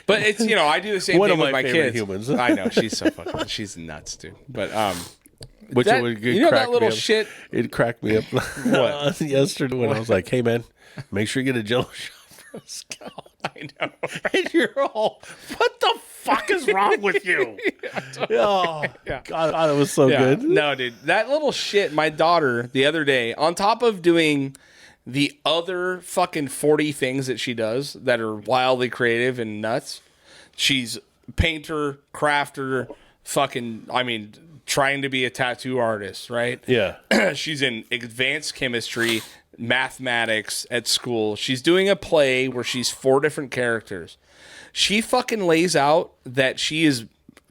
But it's I do the same One thing of with my my favorite kids. humans. I know she's so fucking she's nuts, dude. But Which that, would that little shit. It cracked me up yesterday when I was like, "Hey, man, make sure you get a Jello shot for a Scout." I know. And you're all, "What the fuck is wrong with you?" God, it was so good. No, dude, that little shit. My daughter the other day, on top of doing the other fucking 40 things that she does that are wildly creative and nuts, she's painter, crafter, trying to be a tattoo artist, right? Yeah. She's in advanced chemistry, mathematics at school. She's doing a play where she's 4 different characters. She fucking lays out that she is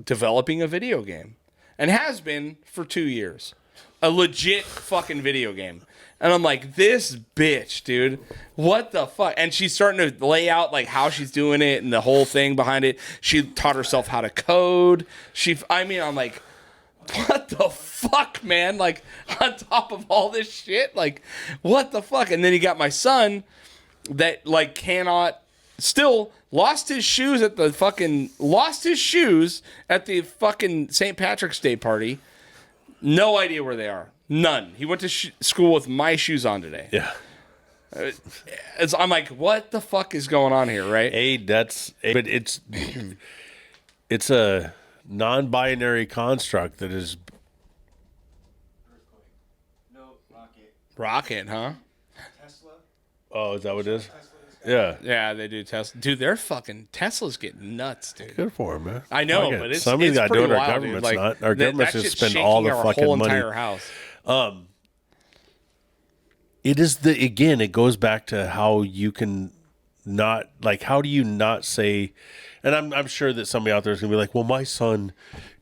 developing a video game and has been for 2 years. A legit fucking video game. And I'm like, this bitch, dude, what the fuck? And she's starting to lay out like how she's doing it and the whole thing behind it. She taught herself how to code. I'm like, what the fuck, man? Like, on top of all this shit, like, what the fuck? And then you got my son that like still lost his shoes at the fucking St. Patrick's Day party. No idea where they are. None. He went to school with my shoes on today. Yeah. I'm like, what the fuck is going on here, right? But it's a non-binary construct that is. No, Rocket, huh? Tesla. Oh, is that what it is? Yeah. Yeah, they do Tesla. Dude, they're fucking Teslas get nuts, dude. Good for him, man. I know, but it's somebody's got to do pretty it. Our wild, government's dude. not. Our government's that just shit's spend all the shaking our fucking whole money. entire house. It is again, it goes back to how you can not, like, how do you not say, and I'm sure that somebody out there is going to be like, well, my son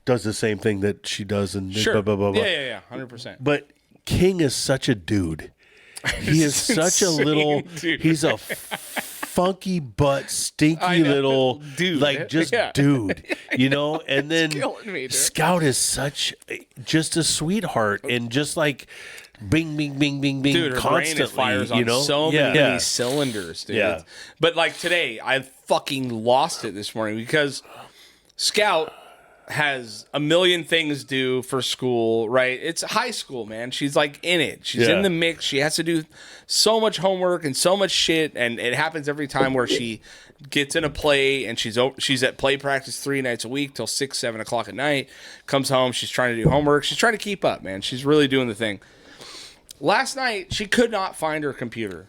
does the same thing that she does and Sure. blah, blah, blah, blah. Yeah, 100%. But King is such a dude. He is such a insane, little, dude. he's a funky butt, stinky know, little dude. like just Yeah. dude, and then killing me, dude. Scout is just a sweetheart and just like bing, bing, bing, bing, bing, Dude, her constantly, brain is fires on so Yeah. many cylinders, dude. Yeah. But like today, I fucking lost it this morning because Scout has a million things due for school, right? It's high school, man. She's like in it. She's Yeah. in the mix. She has to do so much homework and so much shit, and it happens every time where she gets in a play and she's at play practice 3 nights a week till 6, 7 o'clock at night. Comes home, she's trying to do homework. She's trying to keep up, man. She's really doing the thing. Last night, she could not find her computer.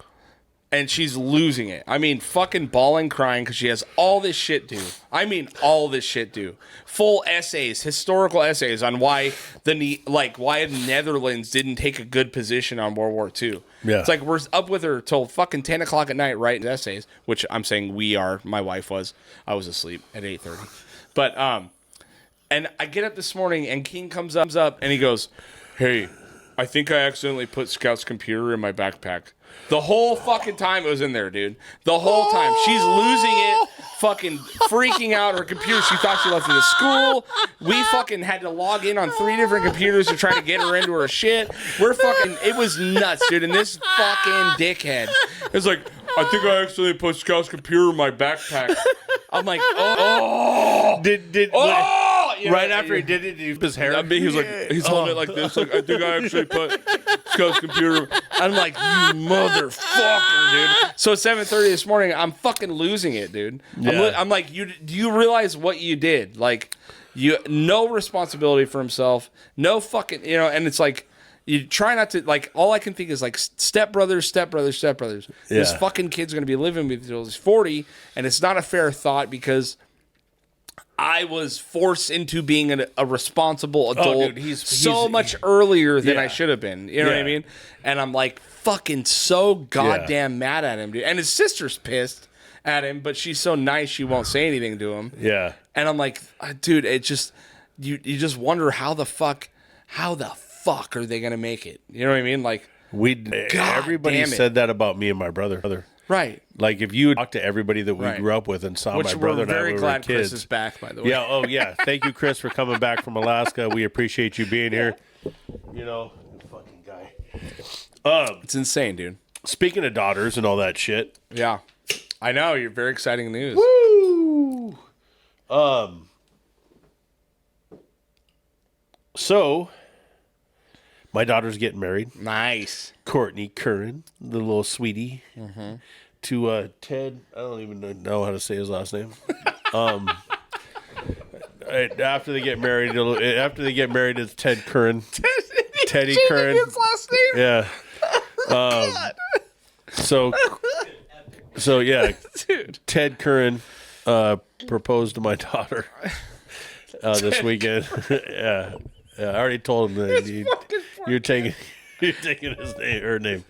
and she's losing it. I mean, fucking bawling, crying because she has all this shit due. I mean, all this shit due. Full essays, historical essays on why the Netherlands didn't take a good position on World War II. Yeah. It's like we're up with her till fucking 10 o'clock at night writing essays, which I'm saying we are. My wife was. I was asleep at 8:30. But, and I get up this morning and King comes up and he goes, "Hey, I think I accidentally put Scout's computer in my backpack." The whole fucking time it was in there, dude. The whole time. She's losing it, fucking freaking out. Her computer, she thought she left it at school. We fucking had to log in on 3 different computers to try to get her into her shit. It was nuts, dude. And this fucking dickhead is like, "I think I accidentally put Scout's computer in my backpack." I'm like, oh. Right after he did it, he his hair. I mean, he was like, he's holding it like this. Like, "I think I actually put Scout's computer." I'm like, "You motherfucker, dude." So 7:30 this morning, I'm fucking losing it, dude. Yeah. I'm like, do you realize what you did? Like, no responsibility for himself, no fucking, and it's like, you try not to, like, all I can think is like stepbrothers. This fucking kid's gonna be living with you until he's 40, and it's not a fair thought because I was forced into being a responsible adult so much earlier than I should have been. You know what I mean? And I'm like fucking so goddamn mad at him, dude. And his sister's pissed at him, but she's so nice she won't say anything to him. Yeah. And I'm like, dude, it just you just wonder how the fuck are they gonna make it? You know what I mean? Like everybody said that about me and my brother. Right. Like if you talk to everybody that we grew up with and saw my brother and I, we're very glad kids. Chris is back, by the way. Yeah. Oh yeah. Thank you, Chris, for coming back from Alaska. We appreciate you being here. Fucking guy. It's insane, dude. Speaking of daughters and all that shit. Yeah. I know, you're very exciting news. Woo! So my daughter's getting married. Nice. Courtney Curran, the little sweetie, to Ted. I don't even know how to say his last name. After they get married, it's Ted Curran. Teddy Curran. His last name? Yeah. So yeah, dude. Ted Curran proposed to my daughter this weekend. Yeah. I already told him that you're taking his name, her name.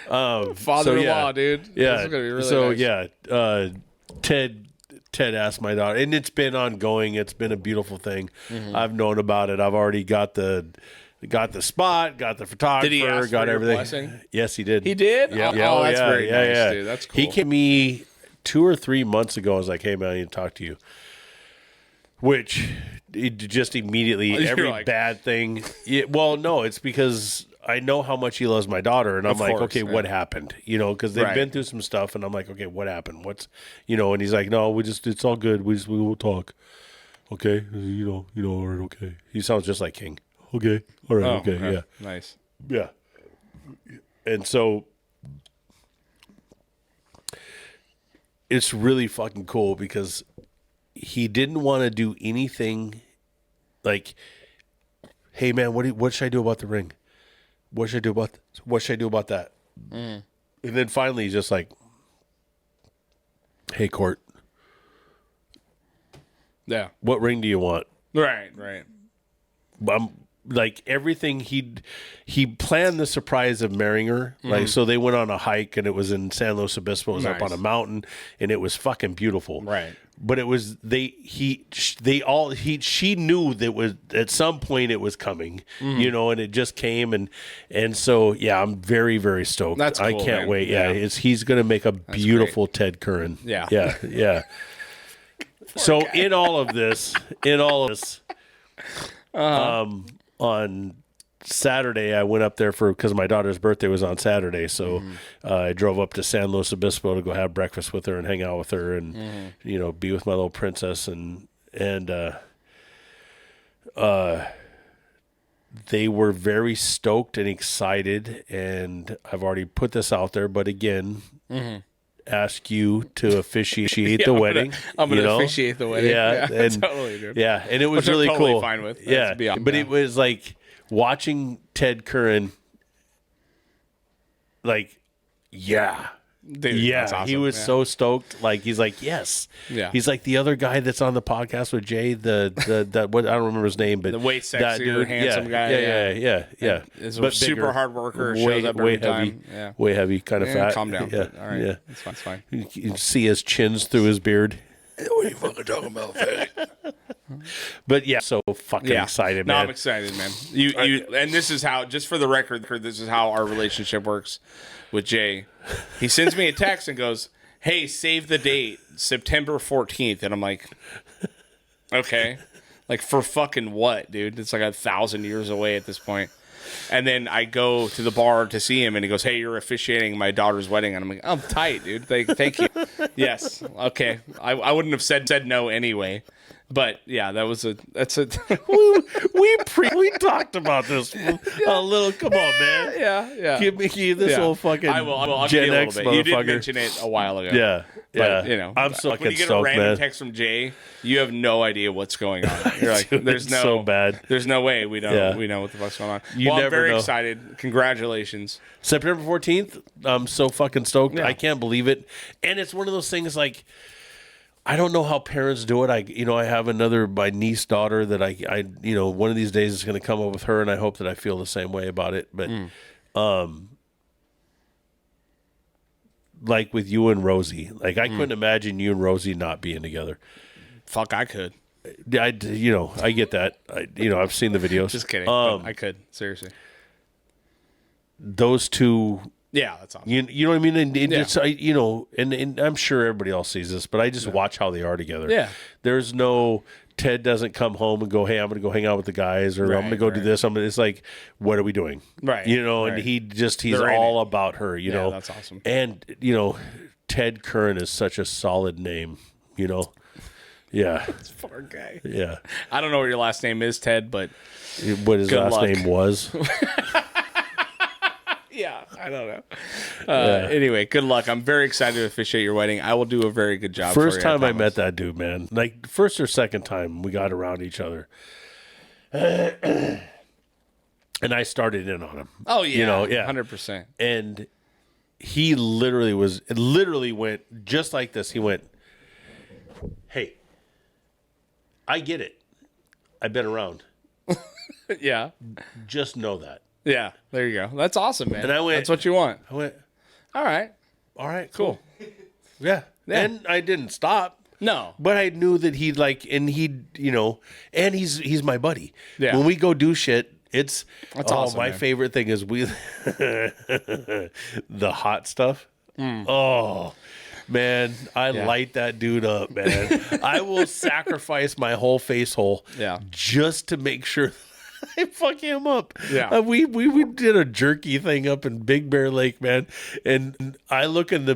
Father-in-law, dude. Yeah. This is gonna be really nice. Ted asked my daughter, and it's been ongoing. It's been a beautiful thing. I've known about it. I've already got the spot, got the photographer, Did he ask got for your everything. blessing? Yes, he did. He did? Yeah. Oh, that's very nice, dude. That's cool. He came to me 2 or 3 months ago. I was like, "Hey, man, I need to talk to you." Which it just immediately every bad thing. Well, no, it's because I know how much he loves my daughter, and I'm like, okay, what happened? Because they've been through some stuff, and I'm like, okay, what happened? What's And he's like, no, it's all good. We will talk. Okay, all right, okay. He sounds just like King. Okay, all right, okay, yeah, nice, yeah. And so it's really fucking cool because he didn't want to do anything like, "Hey man, what should I do about the ring? What should I do about this? What should I do about that?" And then finally he's just like, "Hey Court, yeah, what ring do you want?" Right. Like everything he planned the surprise of marrying her. Like, so they went on a hike and it was in San Luis Obispo. It was up on a mountain and it was fucking beautiful. Right. But it was she knew that was at some point it was coming, and it just came and so yeah, I'm very, very stoked. That's cool, I can't man. wait. Yeah, he's gonna make a beautiful Ted Curran. Yeah. Yeah. So in all of this, on Saturday, I went up there because my daughter's birthday was on Saturday. So I drove up to San Luis Obispo to go have breakfast with her and hang out with her and, be with my little princess. And they were very stoked and excited. And I've already put this out there, but again, ask you to officiate the wedding. I'm gonna officiate the wedding. Yeah, and, totally, dude. Yeah, and it was Which really I'm totally cool. fine with. Yeah, but it was like watching Ted Curran. Like, yeah, Dude, Yeah, that's awesome. he was so stoked. Like he's like, yes. Yeah. He's like the other guy that's on the podcast with Jay. The what I don't remember his name, but the way sexier, that dude, handsome guy. Yeah. Is a But super bigger, hard worker. way, Shows up way every heavy, time. Yeah. way heavy, kind of fat. Calm down. Yeah, All right. yeah. It's fine. It's fine. You can see his chins through his beard. What are you fucking talking about, fat? But yeah, so fucking excited, man. No, I'm excited, man. You and this is how, just for the record, this is how our relationship works with Jay. He sends me a text and goes, "Hey, save the date, September 14th," and I'm like, okay, like for fucking what, dude? It's like 1,000 years away at this point. And then I go to the bar to see him, and he goes, "Hey, you're officiating my daughter's wedding." And I'm like, "I'm tight, dude. Thank you." Yes, okay. I wouldn't have said no anyway. But yeah, that's a we talked about this a little. Come on, man. yeah. Give me this old fucking I will. I'll Gen give you a X little bit. You did motherfucker. mention it a while ago. Yeah, But, you know, I'm so when fucking you get stoked, a random man. text from Jay, you have no idea what's going on. You're like, Dude, there's it's no so bad. There's no way we don't. Yeah. We know what the fuck's going on. You I'm never very know. excited. Congratulations. September 14th. I'm so fucking stoked. Yeah. I can't believe it. And it's one of those things like, I don't know how parents do it. I have my niece daughter that I one of these days is going to come up with her, and I hope that I feel the same way about it. But, like with you and Rosie, like I couldn't imagine you and Rosie not being together. Fuck, I could. I get that. I've seen the videos. Just kidding. But I could, seriously. Those two. Yeah, that's awesome. You know what I mean? And it's, and I'm sure everybody else sees this, but I just watch how they are together. Yeah. There's no, Ted doesn't come home and go, "Hey, I'm going to go hang out with the guys," or "I'm going to go do this." It's like, what are we doing? Right. And he's They're in all it. about her, Yeah, that's awesome. And, Ted Curran is such a solid name, Yeah. Poor guy. Yeah. I don't know what your last name is, Ted, but What his Good last luck. name was. yeah, I don't know. Anyway, good luck. I'm very excited to officiate your wedding. I will do a very good job. First for you, time I promise. met that dude, man. Like first or second time we got around each other. And I started in on him. Oh yeah, yeah. 100%. And he literally went just like this. He went, "Hey, I get it. I've been around. Yeah, Just know that." yeah. There you go. That's awesome, man. And I went- That's what you want. I went, All right. "All right, cool." Cool. Yeah. And I didn't stop. No. But I knew that he'd and he's my buddy. Yeah. When we go do shit, it's awesome, my man. favorite thing is the hot stuff. Oh man, I light that dude up, man. I will sacrifice my whole face hole just to make sure I fuck him up. Yeah. We did a jerky thing up in Big Bear Lake, man, and I look in the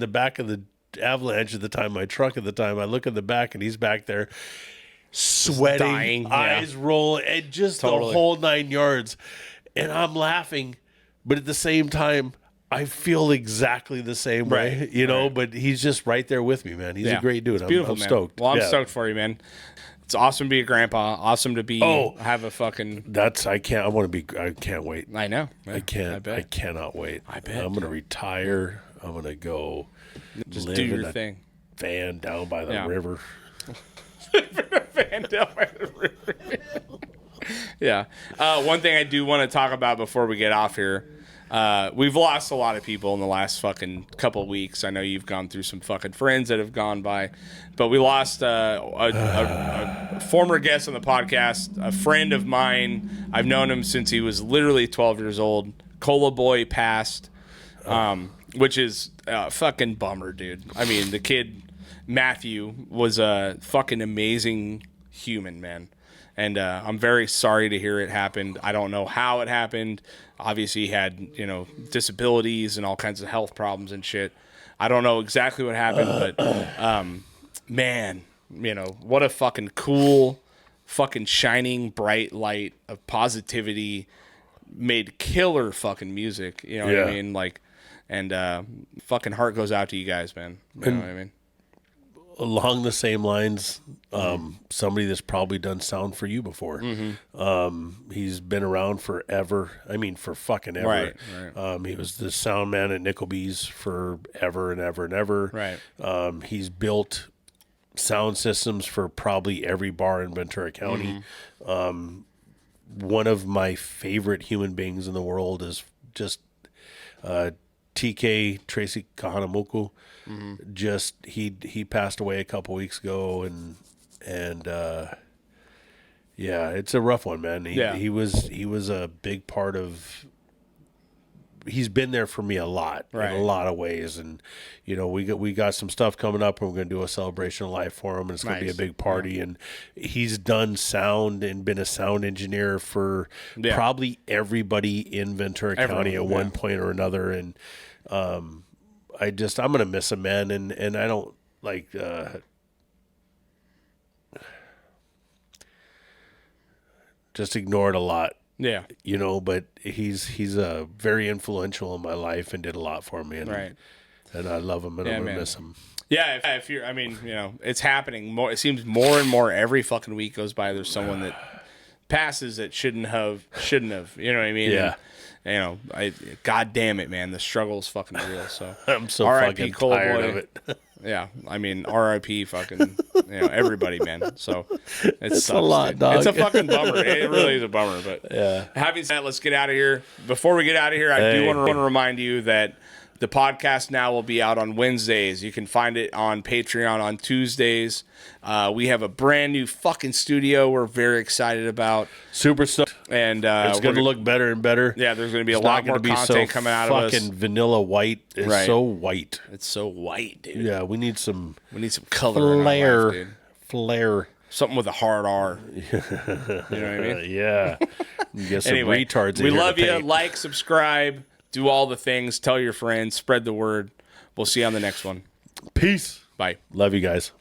back of the Avalanche at the time, my truck at the time. I look in the back, and he's back there, sweating, dying, eyes rolling, and just Totally. the whole 9 yards. And I'm laughing, but at the same time, I feel exactly the same way, But he's just right there with me, man. He's a great dude. It's beautiful, I'm man. stoked. Well, I'm Yeah. stoked for you, man. It's awesome to be a grandpa. Awesome to be have a fucking. I can't wait. I know. I can't. I bet. I cannot wait. I bet. I'm gonna retire. I'm gonna go Just live do in your a thing. van down by the Yeah. river. Van down by the river. Yeah. One thing I do want to talk about before we get off here. We've lost a lot of people in the last fucking couple weeks. I know you've gone through some fucking friends that have gone by, but we lost a former guest on the podcast, a friend of mine. I've known him since he was literally 12 years old. Cola Boy passed, which is a fucking bummer, dude. I mean, the kid, Matthew, was a fucking amazing human, man. And I'm very sorry to hear it happened. I don't know how it happened. Obviously, he had, disabilities and all kinds of health problems and shit. I don't know exactly what happened, but man, what a fucking cool, fucking shining bright light of positivity. Made killer fucking music. You know what I mean? Like, and fucking heart goes out to you guys, man. You know what I mean? along the same lines, somebody that's probably done sound for you before. He's been around forever. I mean, for fucking ever. Right. He was the sound man at Nickleby's for ever and ever and ever. Right. He's built sound systems for probably every bar in Ventura County. One of my favorite human beings in the world is just TK Tracy Kahanamoku. Just he passed away a couple weeks ago, and yeah, it's a rough one, man. He was a big part of. He's been there for me a lot in a lot of ways, and we got some stuff coming up, and we're going to do a celebration of life for him, and it's going to be a big party. And he's done sound and been a sound engineer for probably everybody in Ventura County at one point or another, and I'm going to miss him, man, and I don't like just ignore it a lot. Yeah. But he's very influential in my life and did a lot for me, and I love him, and I'm going to miss him. Yeah, if you're, I mean, it's happening more. It seems more and more every fucking week goes by. There's someone that passes that shouldn't have. You know what I mean? Yeah. And, God damn it, man. The struggle's fucking real. So I'm so R.I.P. fucking tired Boy. of it. Yeah, I mean, R.I.P. fucking, everybody, man. So it's sucks, a lot, dude. dog. It's a fucking bummer. It really is a bummer. But having said that, let's get out of here. Before we get out of here, I do want to remind you that the podcast now will be out on Wednesdays. You can find it on Patreon on Tuesdays. We have a brand new fucking studio we're very excited about. Super stuff. And it's going to look better and better. Yeah, there's going to be a lot more content coming out of us. Fucking vanilla white. It's so white. It's so white, dude. Yeah, we need some color flair. in our life, dude. Flair. Something with a hard R. You know what I mean? Yeah. Get some retards in we here love to you. paint. Like, subscribe, do all the things. Tell your friends. Spread the word. We'll see you on the next one. Peace. Bye. Love you guys.